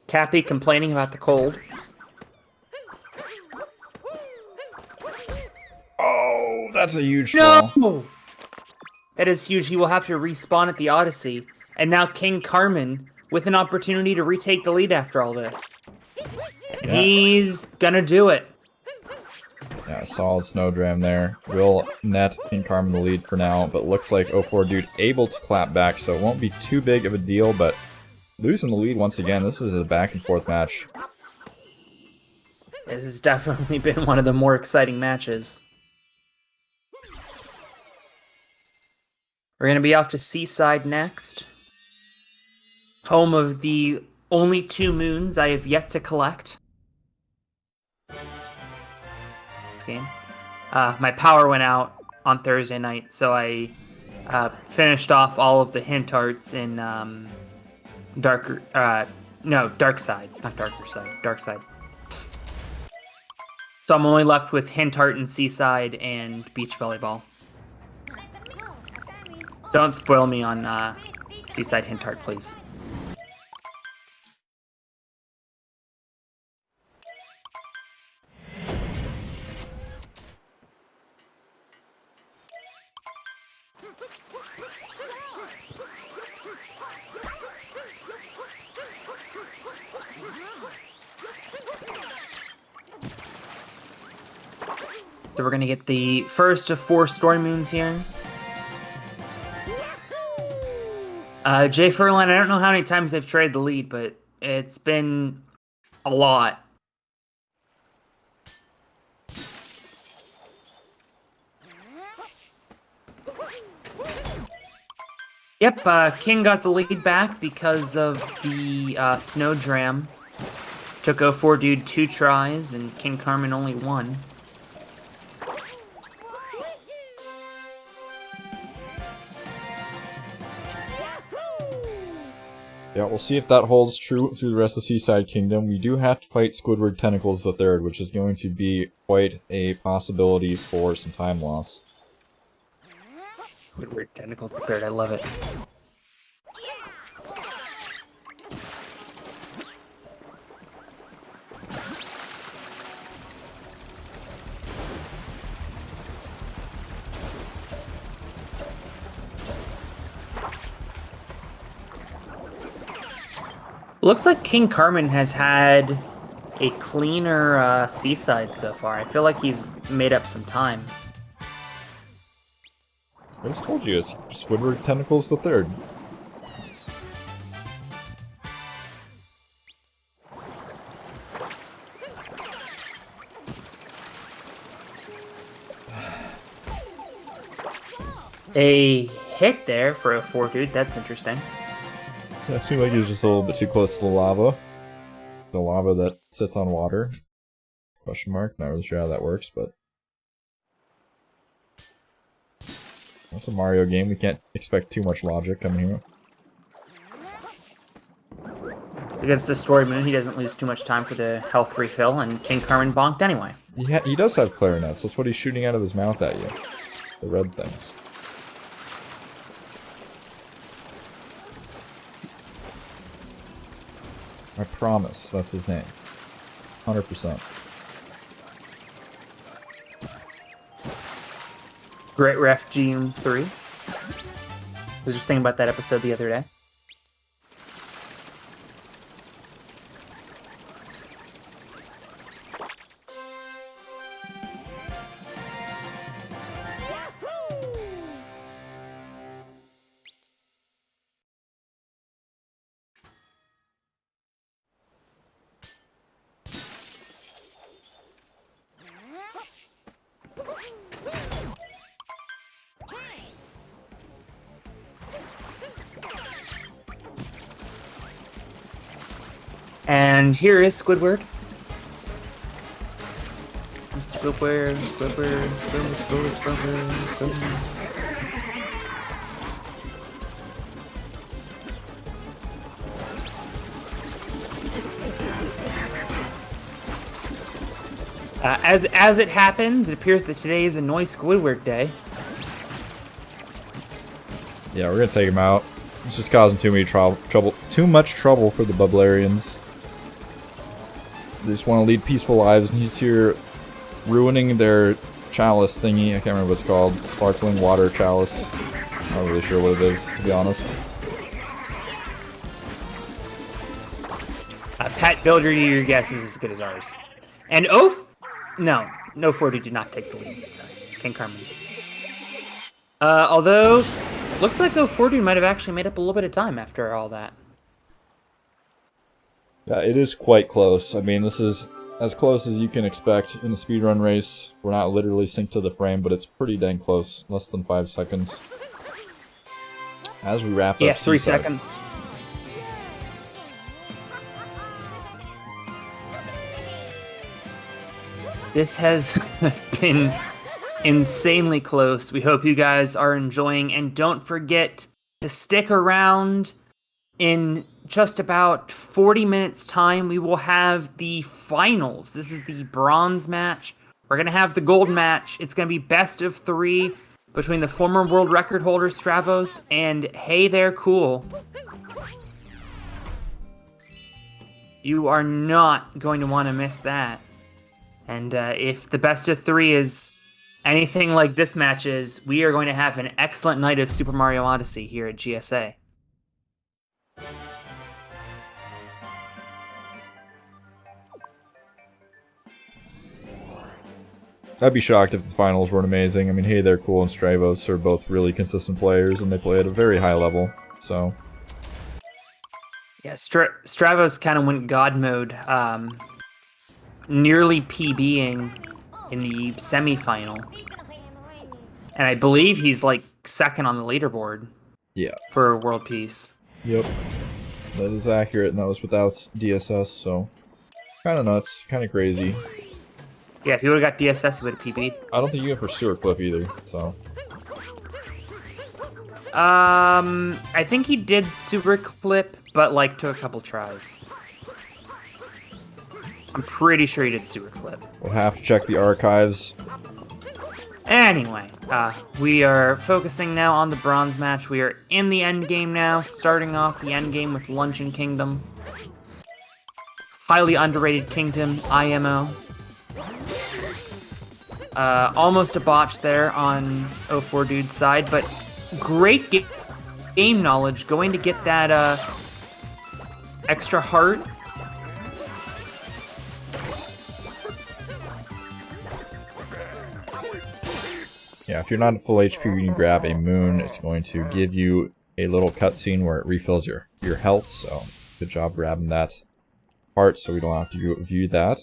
Cappy complaining about the cold. Oh, that's a huge fall. No! That is huge. He will have to respawn at the Odyssey. And now Kingcarmin with an opportunity to retake the lead after all this. And he's gonna do it. Yeah, solid Snowdram there. Will net Kingcarmin the lead for now, but looks like 04dude able to clap back, so it won't be too big of a deal, but losing the lead once again. This is a back and forth match. This has definitely been one of the more exciting matches. We're gonna be off to Seaside next. Home of the only 2 moons I have yet to collect. This game. My power went out on Thursday night, so I finished off all of the hint arts in Dark Side, not Darker Side, Dark Side. So I'm only left with hint art and Seaside and beach volleyball. Don't spoil me on Seaside Hint Art, please. So we're going to get the first of 4 story moons here. Jay Furlan, I don't know how many times they've traded the lead, but it's been a lot. Yep, King got the lead back because of the snow dram. Took 04dude 2 tries, and Kingcarmin only 1. Yeah, we'll see if that holds true through the rest of Seaside Kingdom. We do have to fight Squidward Tentacles III, which is going to be quite a possibility for some time loss. Squidward Tentacles III, I love it. Looks like Kingcarmin has had a cleaner Seaside so far. I feel like he's made up some time. I just told you, it's Squidward Tentacles III. A hit there for 04dude, that's interesting. Yeah, it seemed like he was just a little bit too close to the lava. The lava that sits on water. Question mark, not really sure how that works, but... That's a Mario game, we can't expect too much logic coming here. Against the story moon, he doesn't lose too much time for the health refill, and Kingcarmin bonked anyway. He does have clarinets, that's what he's shooting out of his mouth at you. The red things. I promise, that's his name. 100%. Great Ref June 3. I was just thinking about that episode the other day. And here is Squidward. Squidward, Squidward, Squidward, Squidward, Squidward, Squidward. As it happens, it appears that today is a Annoy Squidward Day. Yeah, we're gonna take him out. It's just causing too much trouble for the Bublarians. They just want to lead peaceful lives, and he's here ruining their chalice thingy. I can't remember what it's called. Sparkling water chalice. Not really sure what it is, to be honest. Pat Builder, your guess is as good as ours. And no 40 did not take the lead. Sorry, Kingcarmin. Although, looks like 04dude might have actually made up a little bit of time after all that. Yeah, it is quite close. I mean, this is as close as you can expect in a speedrun race. We're not literally synced to the frame, but it's pretty dang close. Less than 5 seconds. As we wrap up, yeah, 3 Seaside. seconds. This has been insanely close. We hope you guys are enjoying, and don't forget to stick around. In just about 40 minutes time, we will have the finals. This is the bronze match. We're going to have the gold match. It's going to be best of 3. between the former world record holder Stravos and Hey There Cool. You are not going to want to miss that. And if the best of 3 is anything like this match is, we are going to have an excellent night of Super Mario Odyssey here at GSA. I'd be shocked if the finals weren't amazing. I mean, Hey There Cool and Stravos are both really consistent players, and they play at a very high level, so... Yeah, Stravos kind of went God mode, nearly PBing in the semifinal. And I believe he's like second on the leaderboard. Yeah. For World Peace. Yep. That is accurate, and that was without DSS, so... Kinda nuts, kinda crazy. Yeah, if he would have got DSS, he would have PB'd. I don't think you went for Sewer Clip either, so... I think he did Super Clip, but like took a couple tries. I'm pretty sure he did Super Clip. We'll have to check the archives. Anyway, we are focusing now on the bronze match. We are in the end game now, starting off the end game with Luncheon Kingdom. Highly underrated Kingdom, IMO. Almost a botch there on 04dude's side, but great game knowledge going to get that extra heart. Yeah, if you're not at full HP when you grab a moon, it's going to give you a little cutscene where it refills your health, so good job grabbing that part so we don't have to view that.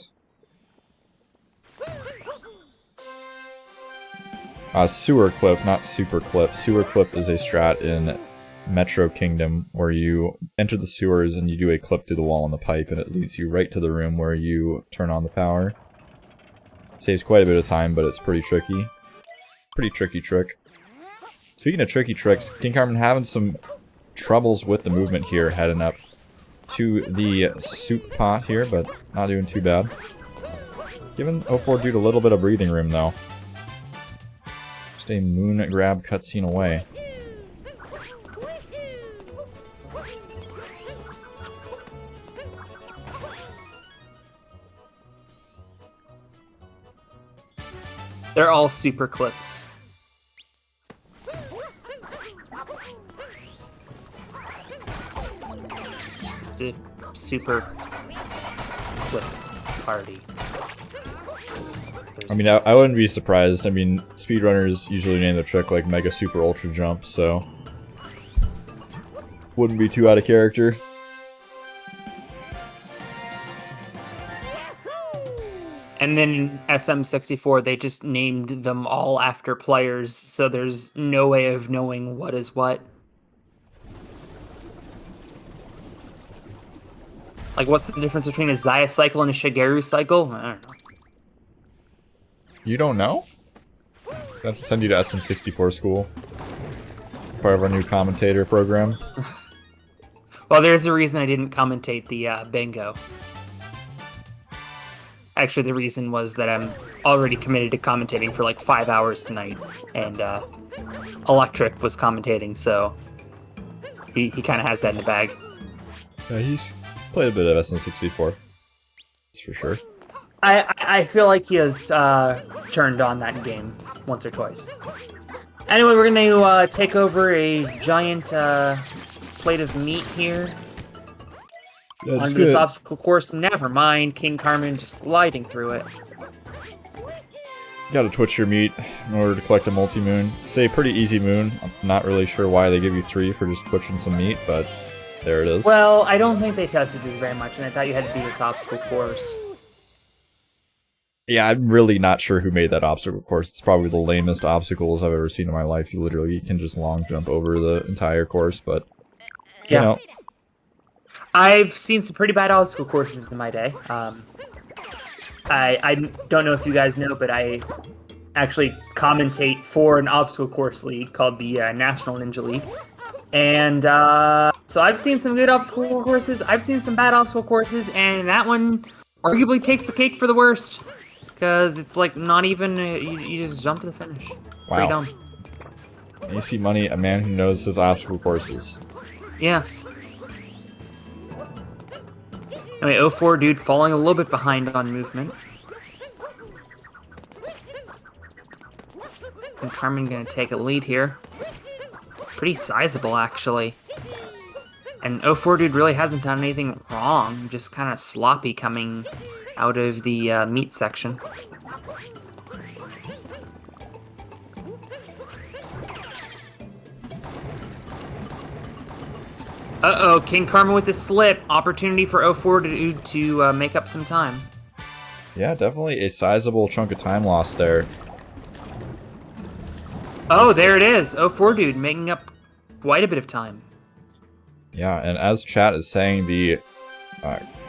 Sewer Clip, not Super Clip. Sewer Clip is a strat in Metro Kingdom where you enter the sewers and you do a clip to the wall on the pipe and it leads you right to the room where you turn on the power. Saves quite a bit of time, but it's pretty tricky. Pretty tricky trick. Speaking of tricky tricks, Kingcarmin having some troubles with the movement here, heading up to the soup pot here, but not doing too bad. Giving 04dude a little bit of breathing room, though. Just a moon grab cutscene away. They're all super clips. It's a super clip party. I mean, I wouldn't be surprised. I mean, speedrunners usually name the trick like Mega Super Ultra Jump, so... Wouldn't be too out of character. And then in SM64, they just named them all after players, so there's no way of knowing what is what. Like, what's the difference between a Zaya cycle and a Shigeru cycle? I don't know. You don't know? I have to send you to SM64 school. Part of our new commentator program. Well, there's a reason I didn't commentate the bingo. Actually, the reason was that I'm already committed to commentating for like 5 hours tonight, and Electric was commentating, so he kind of has that in the bag. Yeah, he's played a bit of SM64. That's for sure. I feel like he has turned on that game once or twice. Anyway, we're going to take over a giant plate of meat here. Yeah, on this obstacle course. Never mind, Kingcarmin just gliding through it. You gotta twitch your meat in order to collect a multi-moon. It's a pretty easy moon. I'm not really sure why they give you 3 for just twitching some meat, but there it is. Well, I don't think they tested this very much, and I thought you had to do this obstacle course. Yeah, I'm really not sure who made that obstacle course. It's probably the lamest obstacles I've ever seen in my life. You literally can just long jump over the entire course, but you know. I've seen some pretty bad obstacle courses in my day. I don't know if you guys know, but I actually commentate for an obstacle course league called the National Ninja League. And so I've seen some good obstacle courses, I've seen some bad obstacle courses, and that one arguably takes the cake for the worst. Because it's like not even, you just jump to the finish. Wow. Pretty dumb. AC Money, a man who knows his obstacle courses. Yes. Anyway, 04 dude falling a little bit behind on movement. And Carmen gonna take a lead here. Pretty sizable, actually. And 04 dude really hasn't done anything wrong, just kind of sloppy coming out of the meat section. Uh-oh, Kingcarmin with the slip. Opportunity for 04 dude to make up some time. Yeah, definitely a sizable chunk of time lost there. Oh, there it is. 04 dude making up quite a bit of time. Yeah, and as chat is saying, the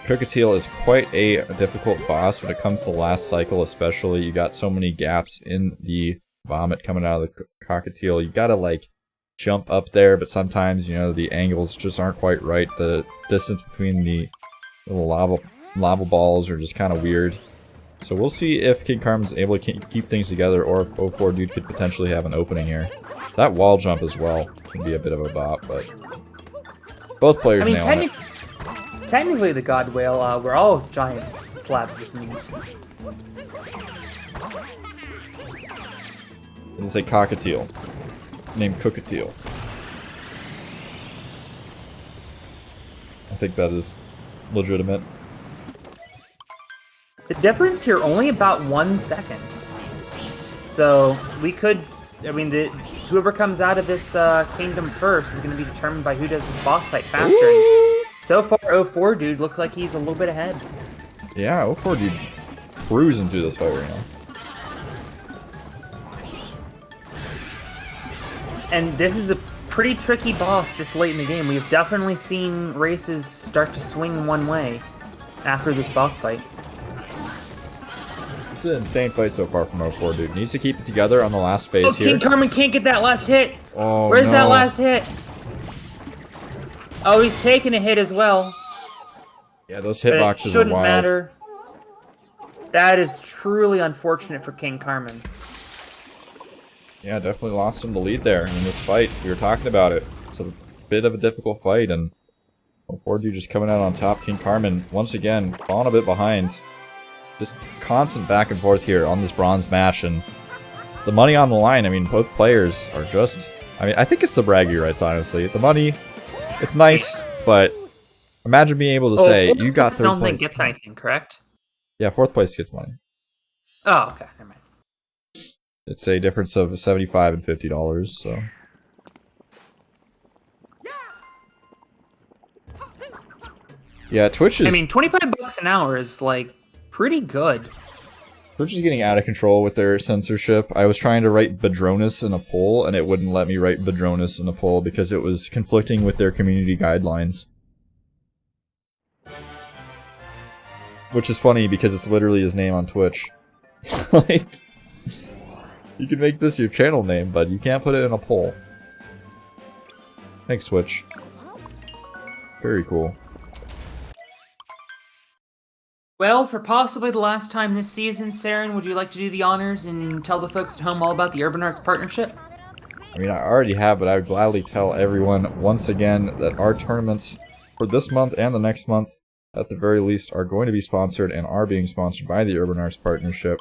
Cockatiel is quite a difficult boss when it comes to the last cycle, especially. You got so many gaps in the vomit coming out of the Cockatiel. You gotta, like, jump up there, but sometimes, you know, the angles just aren't quite right. The distance between the little lava balls are just kind of weird. So we'll see if Kingcarmin's able to keep things together, or if 04 dude could potentially have an opening here. That wall jump as well can be a bit of a bop, but both players nailing it. Technically the God Whale, we're all giant slabs of meat. It is a Cockatiel named Cockatiel. I think that is legitimate. The difference here only about 1 second. So we could, I mean, whoever comes out of this kingdom first is going to be determined by who does this boss fight faster. And so far, 04 dude looks like he's a little bit ahead. Yeah, 04 dude cruising through this fight right now. And this is a pretty tricky boss this late in the game. We've definitely seen races start to swing one way after this boss fight. This is an insane fight so far from 04 dude. Needs to keep it together on the last phase here. Kingcarmin can't get that last hit. Oh, Where's no. that last hit? Oh, he's taking a hit as well. Yeah, those But hitboxes it are shouldn't wild. matter. That is truly unfortunate for Kingcarmin. Yeah, definitely lost him the lead there in this fight. We were talking about it. It's a bit of a difficult fight, and 04 dude just coming out on top. Kingcarmin, once again, falling a bit behind. Just constant back and forth here on this bronze match, and the money on the line. I mean, both players are just... I mean, I think it's the braggy rights, honestly. The money, it's nice, but imagine being able to say, you got third place. I don't think gets anything, correct? Yeah, fourth place gets money. Oh, okay, never mind. It's a difference of $75 and $50, so... Yeah, Twitch is... I mean, 25 bucks an hour is, like, pretty good. Twitch is getting out of control with their censorship. I was trying to write Badronus in a poll, and it wouldn't let me write Badronus in a poll because it was conflicting with their community guidelines. Which is funny because it's literally his name on Twitch. Like, you can make this your channel name, but you can't put it in a poll. Thanks, Twitch. Very cool. Well, for possibly the last time this season, Saren, would you like to do the honors and tell the folks at home all about the Urban Arts Partnership? I mean, I already have, but I would gladly tell everyone once again that our tournaments for this month and the next month, at the very least, are going to be sponsored and are being sponsored by the Urban Arts Partnership,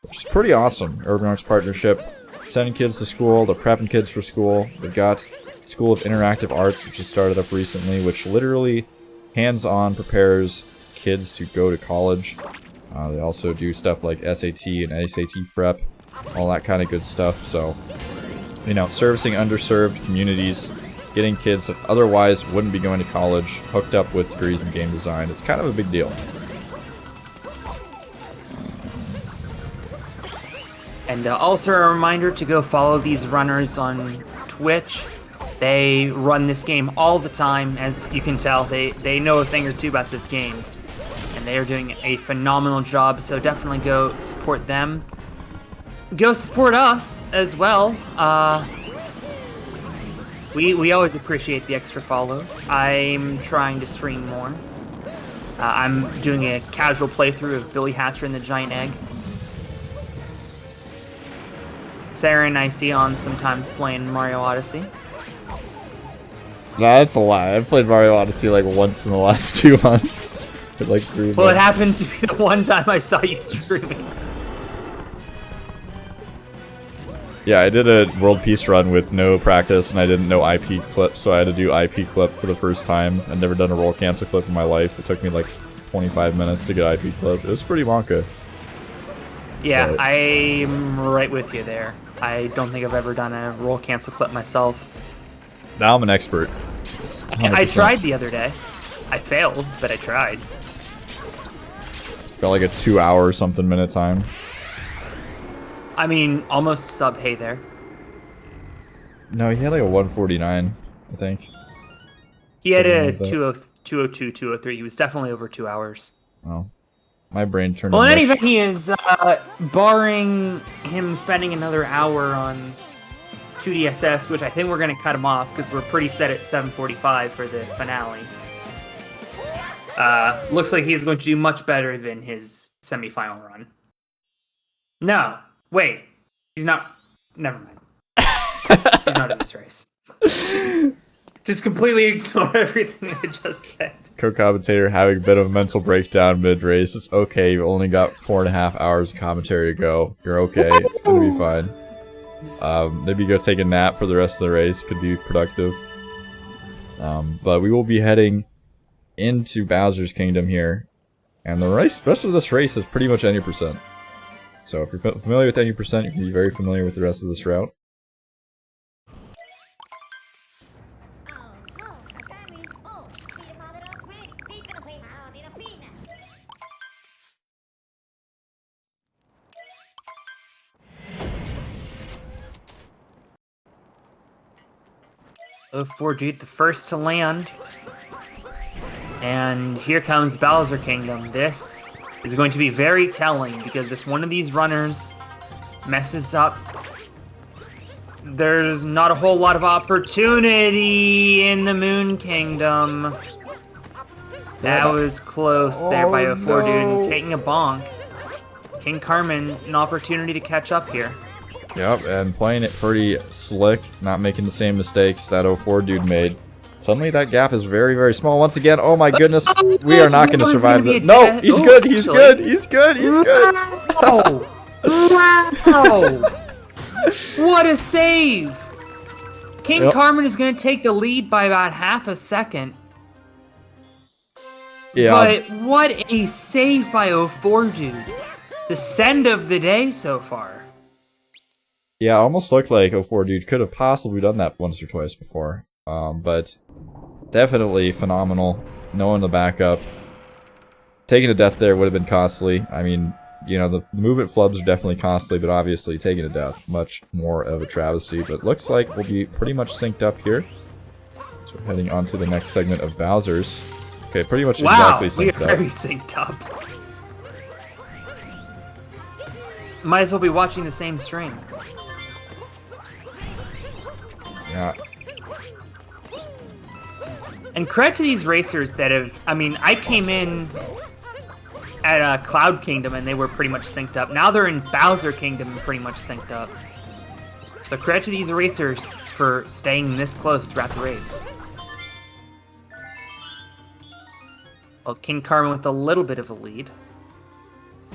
which is pretty awesome. Urban Arts Partnership, sending kids to school, they're prepping kids for school. They've got School of Interactive Arts, which has started up recently, which literally hands-on prepares kids to go to college. They also do stuff like SAT and SAT prep, all that kind of good stuff. So, you know, servicing underserved communities, getting kids that otherwise wouldn't be going to college hooked up with degrees in game design. It's kind of a big deal. And also a reminder to go follow these runners on Twitch. They run this game all the time. As you can tell, they know a thing or two about this game. And they are doing a phenomenal job, so definitely go support them. Go support us as well. We always appreciate the extra follows. I'm trying to stream more. I'm doing a casual playthrough of Billy Hatcher and the Giant Egg. Saren I see on sometimes playing Mario Odyssey. Nah, that's a lie. I've played Mario Odyssey like once in the last 2 months. Like 3 Well, it months. happened to be the one time I saw you streaming. Yeah, I did a world peace run with no practice, and I didn't know IP clip, so I had to do IP clip for the first time. I'd never done a roll cancel clip in my life. It took me like 25 minutes to get IP clip. It was pretty wonka. Yeah, But- I'm right with you there. I don't think I've ever done a roll cancel clip myself. Now I'm an expert. I 100%. tried the other day. I failed, but I tried. Got like a 2 hour or something minute time. I mean, almost sub hey there. No, he had like a 149, I think. He had Something a like that. 202, 203. He was definitely over 2 hours. Oh. My brain turned Well, to in any mush. event, he is, barring him spending another hour on 2DSS, which I think we're going to cut him off because we're pretty set at 7:45 for the finale. Looks like he's going to do much better than his semifinal run. No, wait. He's not. Never mind. He's not in this race. Just completely ignore everything I just said. Co-commentator having a bit of a mental breakdown mid-race. It's okay, you've only got 4.5 hours of commentary to go. You're okay, it's gonna be fine. Maybe go take a nap for the rest of the race, could be productive. But we will be heading into Bowser's Kingdom here. And the rest of this race is pretty much any percent. So if you're familiar with any percent, you can be very familiar with the rest of this route. Oh, 04dude, the first to land. And here comes Bowser Kingdom. This is going to be very telling because if one of these runners messes up, there's not a whole lot of opportunity in the Moon Kingdom. That was close there by 04dude and taking a bonk. Kingcarmin, an opportunity to catch up here. Yep, and playing it pretty slick, not making the same mistakes that 04dude made. Suddenly that gap is very, very small. Once again, oh my goodness, we are not going to survive this. No, he's good, he's good, he's good, he's good. Oh, wow! What a save! Kingcarmin is going to take the lead by about half a second. Yeah, But what a save by 04dude. The send of the day so far. yeah, almost looked like 04dude could have possibly done that once or twice before. But definitely phenomenal. Knowing the backup. Taking a death there would have been costly. I mean, you know, the movement flubs are definitely costly, but obviously taking a death, much more of a travesty. But looks like we'll be pretty much synced up here. So we're heading on to the next segment of Bowser's. Okay, pretty much Wow, exactly we synced are up. very synced up. Might as well be watching the same stream. Yeah. And credit to these racers that have, I mean, I came in at Cloud Kingdom and they were pretty much synced up. Now they're in Bowser Kingdom and pretty much synced up. So credit to these racers for staying this close throughout the race. Well, Kingcarmin with a little bit of a lead.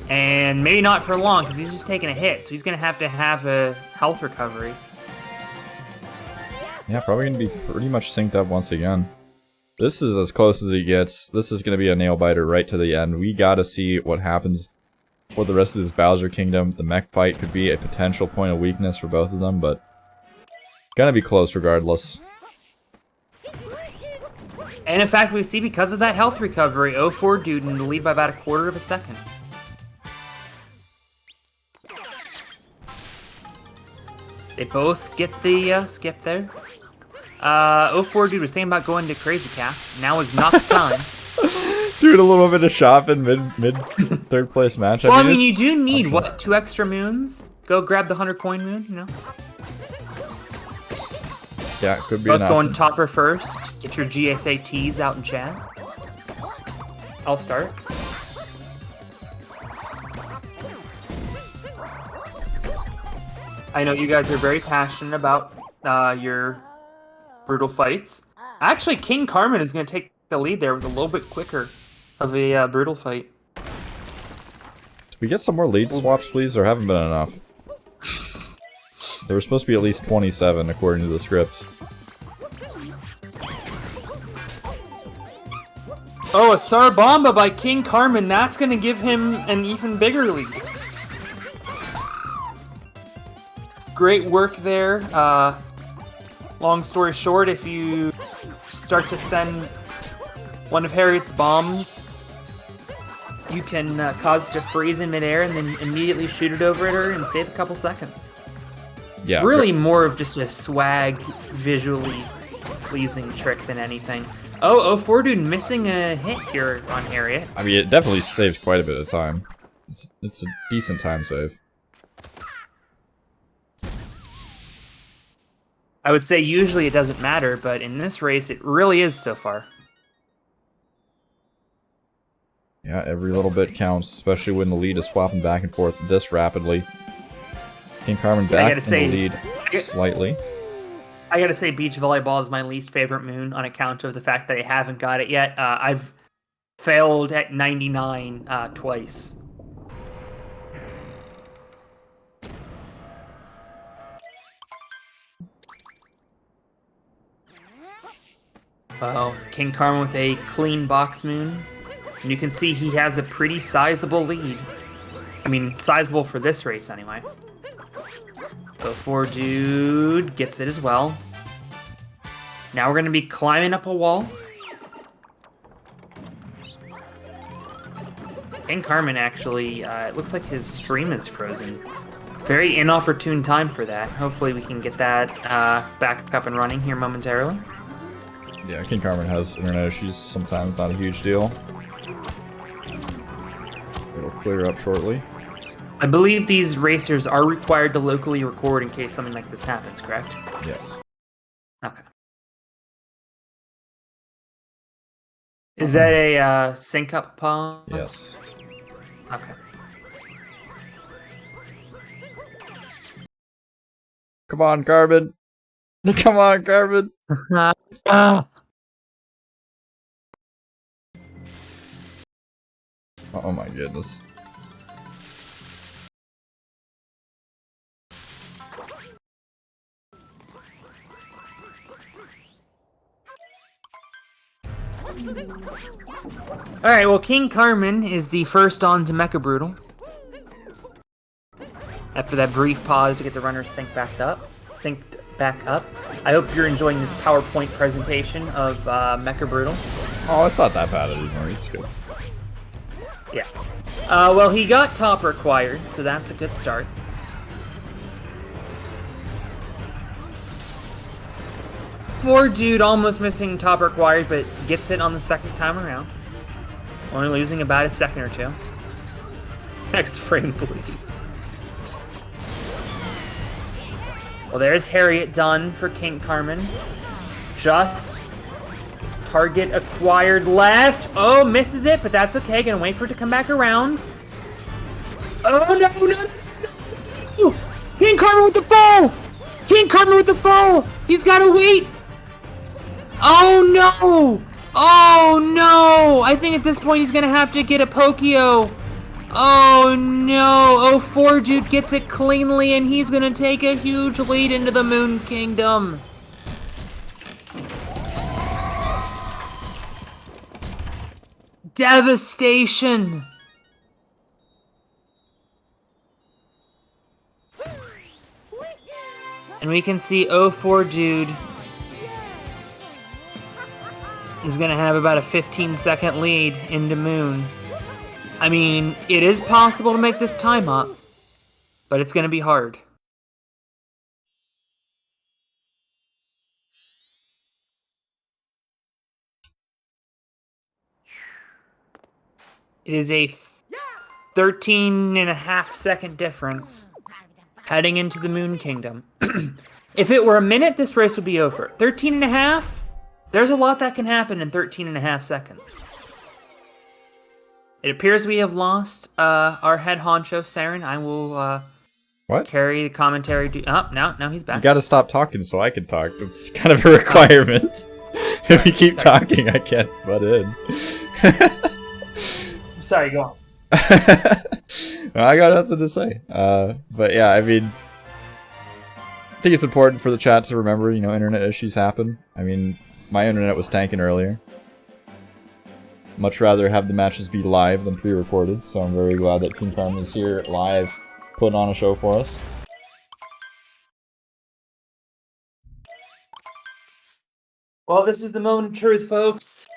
And maybe not for long because he's just taking a hit. So he's going to have a health recovery. Yeah, probably going to be pretty much synced up once again. This is as close as he gets. This is going to be a nail-biter right to the end. We got to see what happens for the rest of this Bowser Kingdom. The mech fight could be a potential point of weakness for both of them, but going to be close regardless. And in fact, we see because of that health recovery, 04dude in the lead by about a quarter of a second. They both get the skip there. 04dude was thinking about going to Crazy Cat. Now is not the time. Dude, a little bit of shopping mid third place match. Well, I mean, you it's do need, optional. what, 2 extra moons? Go grab the 100 coin moon, you know? Yeah, it could be Both an going option. topper first. Get your GSATs out in chat. I'll start. I know you guys are very passionate about your brutal fights. Actually, Kingcarmin is going to take the lead there with a little bit quicker of a brutal fight. Can we get some more lead swaps, please? There haven't been enough. There were supposed to be at least 27, according to the scripts. Oh, a Sarbomba by Kingcarmin. That's going to give him an even bigger lead. Great work there. Long story short, if you start to send one of Harriet's bombs, you can cause it to freeze in midair and then immediately shoot it over at her and save a couple seconds. Yeah. Really more of just a swag, visually pleasing trick than anything. Oh, 04dude missing a hit here on Harriet. I mean, it definitely saves quite a bit of time. It's a decent time save. I would say usually it doesn't matter, but in this race it really is so far. Yeah, every little bit counts, especially when the lead is swapping back and forth this rapidly. Kingcarmin back in the lead slightly. I gotta say, beach volleyball is my least favorite moon on account of the fact that I haven't got it yet. I've failed at 99 twice. Well, Kingcarmin with a clean box moon. And you can see he has a pretty sizable lead. I mean, sizable for this race anyway. 04dude gets it as well. Now we're going to be climbing up a wall. Kingcarmin actually, it looks like his stream is frozen. Very inopportune time for that. Hopefully we can get that back up and running here momentarily. Yeah, Kingcarmin has internet issues sometimes, not a huge deal. It'll clear up shortly. I believe these racers are required to locally record in case something like this happens, correct? Yes. Okay. Is that a sync up pause? Yes. Okay. Come on, Carbon. Come on, Carbon. Oh my goodness. Alright, well, Kingcarmin is the first on to Mecha Brutal. After that brief pause to get the runners synced back up. I hope you're enjoying this PowerPoint presentation of Mecha Brutal. Oh, it's not that bad anymore. It's good. Yeah. Well, he got top required, so that's a good start. Dude almost missing top required, but gets it on the second time around. Only losing about a second or two. Next frame, please. Well, there's Harriet done for Kingcarmin. Just target acquired left. Oh, misses it, but that's okay. Gonna wait for it to come back around. Oh, no. Kingcarmin with the fall! Kingcarmin with the fall! He's gotta wait! Oh, no! Oh, no! I think at this point he's gonna have to get a Pokio. Oh, no! 04dude gets it cleanly, and he's gonna take a huge lead into the Moon Kingdom. Devastation! And we can see 04dude is gonna have about a 15-second lead into Moon. I mean, it is possible to make this time up, but it's gonna be hard. It is a 13.5-second difference heading into the Moon Kingdom. If it were a minute, this race would be over. 13.5? There's a lot that can happen in 13.5 seconds. It appears we have lost our head honcho, Saren. I will What? Carry the commentary. Oh, no, he's You back. gotta stop talking so I can talk. It's kind of a requirement. If you keep talking, I can't butt in. I'm sorry, go on. I got nothing to say. But yeah, I mean, I think it's important for the chat to remember, you know, internet issues happen. I mean, my internet was tanking earlier. Much rather have the matches be live than pre-recorded, so I'm very glad that Kingcarmin is here live, putting on a show for us. Well, this is the moment of truth, folks.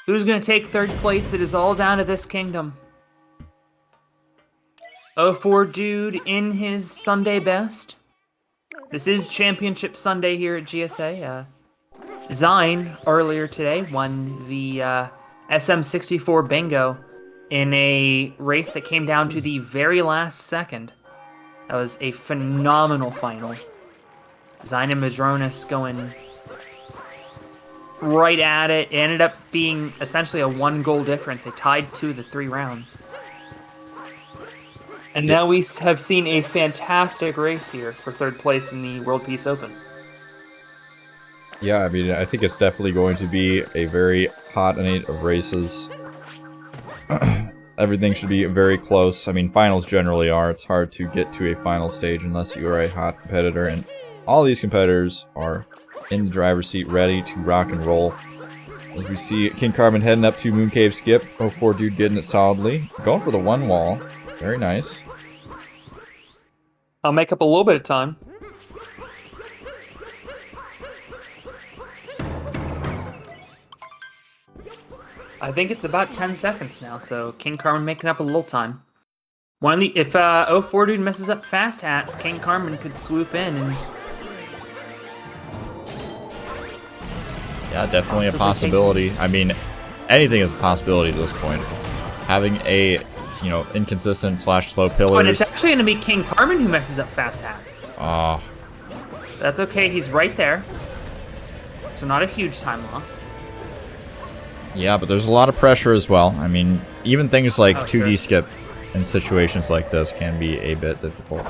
Who's gonna take third place? It is all down to this kingdom. 04dude in his Sunday best. This is Championship Sunday here at GSA. Zine, earlier today, won the SM64 bingo in a race that came down to the very last second. That was a phenomenal final. Zine and Madronis going right at it. It ended up being essentially a 1-goal difference. They tied 2 of the 3 rounds. And now we have seen a fantastic race here for third place in the World Peace Open. Yeah, I mean, I think it's definitely going to be a very hot night of races. Everything should be very close. I mean, finals generally are. It's hard to get to a final stage unless you are a hot competitor, and all these competitors are in the driver's seat, ready to rock and roll. As we see Kingcarmin heading up to Mooncave Skip. 04dude getting it solidly. Going for the 1 wall. Very nice. I'll make up a little bit of time. I think it's about 10 seconds now, so Kingcarmin making up a little time. If 04dude messes up fast hats, Kingcarmin could swoop in and... Yeah, definitely a possibility. I mean, anything is a possibility at this point. Having a, you know, inconsistent / slow pillars. But it's actually going to be Kingcarmin who messes up fast hats. Oh. That's okay, he's right there. So not a huge time lost. Yeah, but there's a lot of pressure as well. I mean, even things like 2D sure. skip in situations like this can be a bit difficult.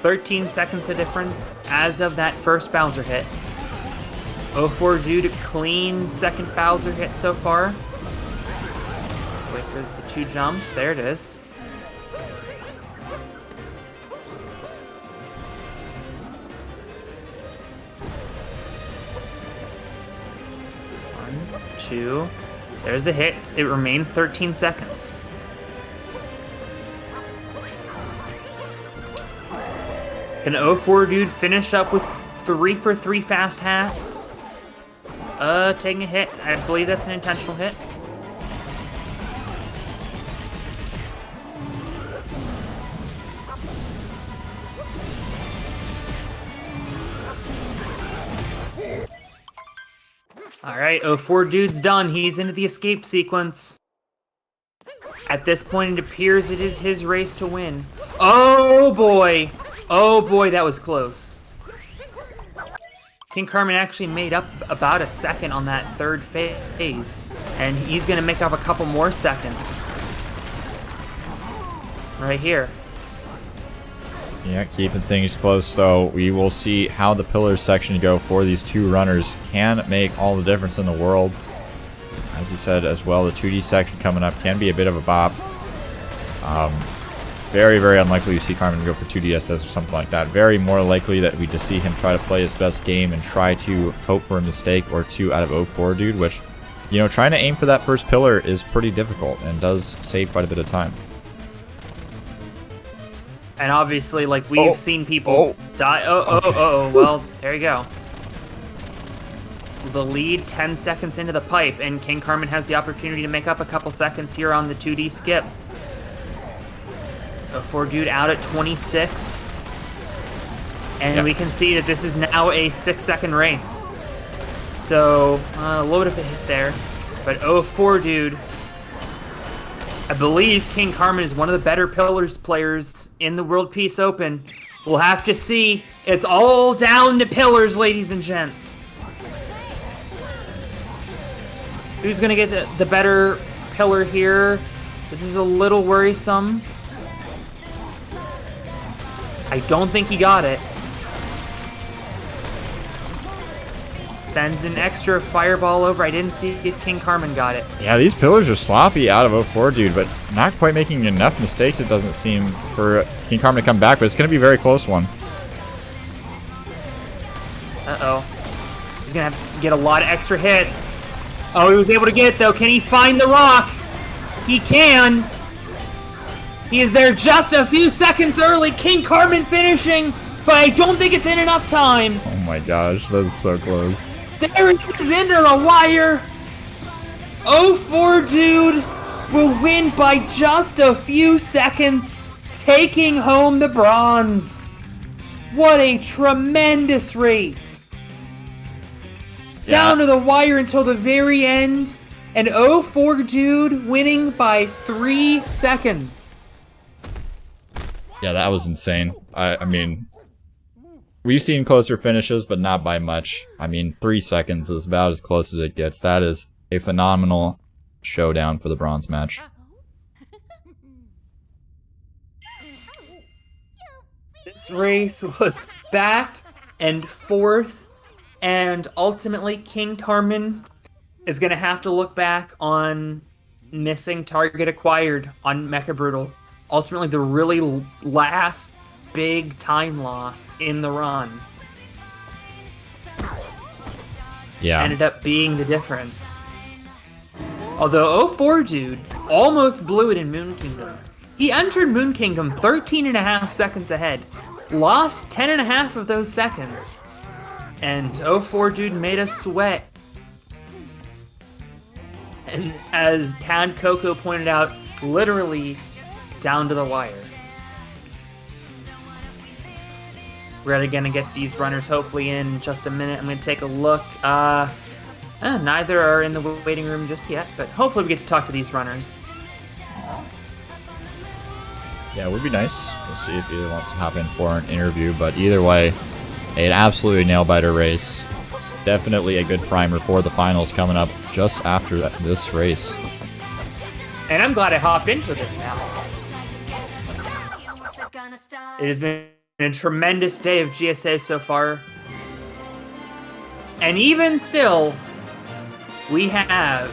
13 seconds of difference as of that first Bowser hit. 04dude a clean second Bowser hit so far. Wait for the 2 jumps. There it is. One, 2. There's the hits. It remains 13 seconds. Can 04dude finish up with 3 for 3 fast hats? Taking a hit. I believe that's an intentional hit. Alright, 04dude's done. He's into the escape sequence. At this point, it appears it is his race to win. Oh boy! Oh boy, that was close. Kingcarmin actually made up about a second on that third phase, and he's going to make up a couple more seconds. Right here. Yeah, keeping things close, though. We will see how the pillars section go for these 2 runners. Can make all the difference in the world. As you said as well, the 2D section coming up can be a bit of a bop. Very, very unlikely to see Carmen go for 2DSS or something like that. Very more likely that we just see him try to play his best game and try to hope for a mistake or 2 out of 04dude, which, you know, trying to aim for that first pillar is pretty difficult and does save quite a bit of time. And obviously, like, we've seen people die. Well, there you go. The lead 10 seconds into the pipe, and Kingcarmin has the opportunity to make up a couple seconds here on the 2D skip. 04dude out at 26. And we can see that this is now a 6-second race. So, a little bit of a hit there. But 04dude, I believe Kingcarmin is one of the better pillars players in the World Peace Open. We'll have to see. It's all down to pillars, ladies and gents. Who's going to get the better pillar here? This is a little worrisome. I don't think he got it. Sends an extra fireball over. I didn't see if Kingcarmin got it. Yeah, these pillars are sloppy out of 04 Dude, but not quite making enough mistakes, it doesn't seem, for Kingcarmin to come back, but it's going to be a very close one. Uh-oh. He's going to have to get a lot of extra hit. Oh, he was able to get it, though. Can he find the rock? He can. He is there just a few seconds early. Kingcarmin finishing, but I don't think it's in enough time. Oh my gosh, that's so close. There it is, into the wire. 04 Dude will win by just a few seconds, taking home the bronze. What a tremendous race. Down to the wire until the very end, and 04 Dude winning by 3 seconds. Yeah, that was insane. I mean, we've seen closer finishes, but not by much. I mean, 3 seconds is about as close as it gets. That is a phenomenal showdown for the bronze match. This race was back and forth, and ultimately Kingcarmin is going to have to look back on missing target acquired on Mecha Brutal. Ultimately, the really last big time loss in the run. Yeah. Ended up being the difference. Although 04 Dude almost blew it in Moon Kingdom. He entered Moon Kingdom 13.5 seconds ahead. Lost 10.5 of those seconds. And 04 Dude made us sweat. And as Tad Coco pointed out, literally down to the wire. We're gonna get these runners hopefully in just a minute. I'm gonna take a look. Neither are in the waiting room just yet, but hopefully we get to talk to these runners. Yeah, it would be nice. We'll see if either wants to hop in for an interview, but either way, an absolutely nail-biter race. Definitely a good primer for the finals coming up just after this race. And I'm glad I hopped into this now. It has been a tremendous day of GSA so far. And even still, we have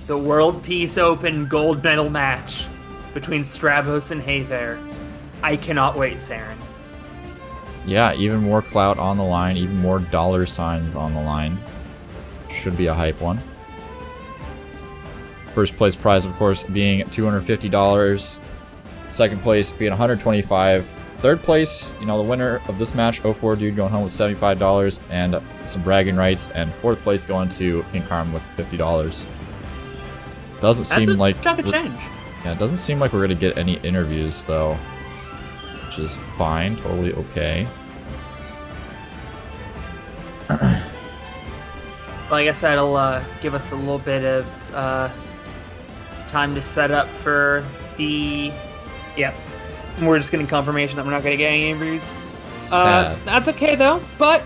the World Peace Open gold medal match between Stravos and Hayfair. I cannot wait, Saren. Yeah, even more clout on the line, even more dollar signs on the line. Should be a hype one. First place prize, of course, being $250. Second place being $125. Third place, you know, the winner of this match, 04 Dude, going home with $75 and some bragging rights. And fourth place going to Kingcarmin with $50. Doesn't seem like chunk of change. Yeah, it doesn't seem like we're gonna get any interviews though, which is fine, totally okay. Well, I guess that'll give us a little bit of time to set up for the... Yep. We're just getting confirmation that we're not going to get any interviews. Sad. That's okay, though. But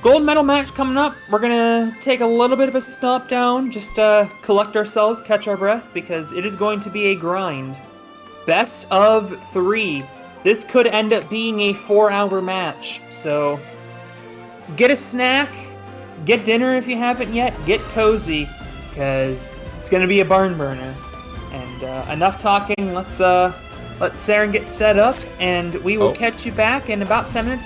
gold medal match coming up. We're going to take a little bit of a stop down, just collect ourselves, catch our breath, because it is going to be a grind. Best of 3. This could end up being a 4-hour match. So get a snack, get dinner if you haven't yet, get cozy, because it's going to be a barn burner. And enough talking, let's Saren get set up, and we will catch you back in about 10 minutes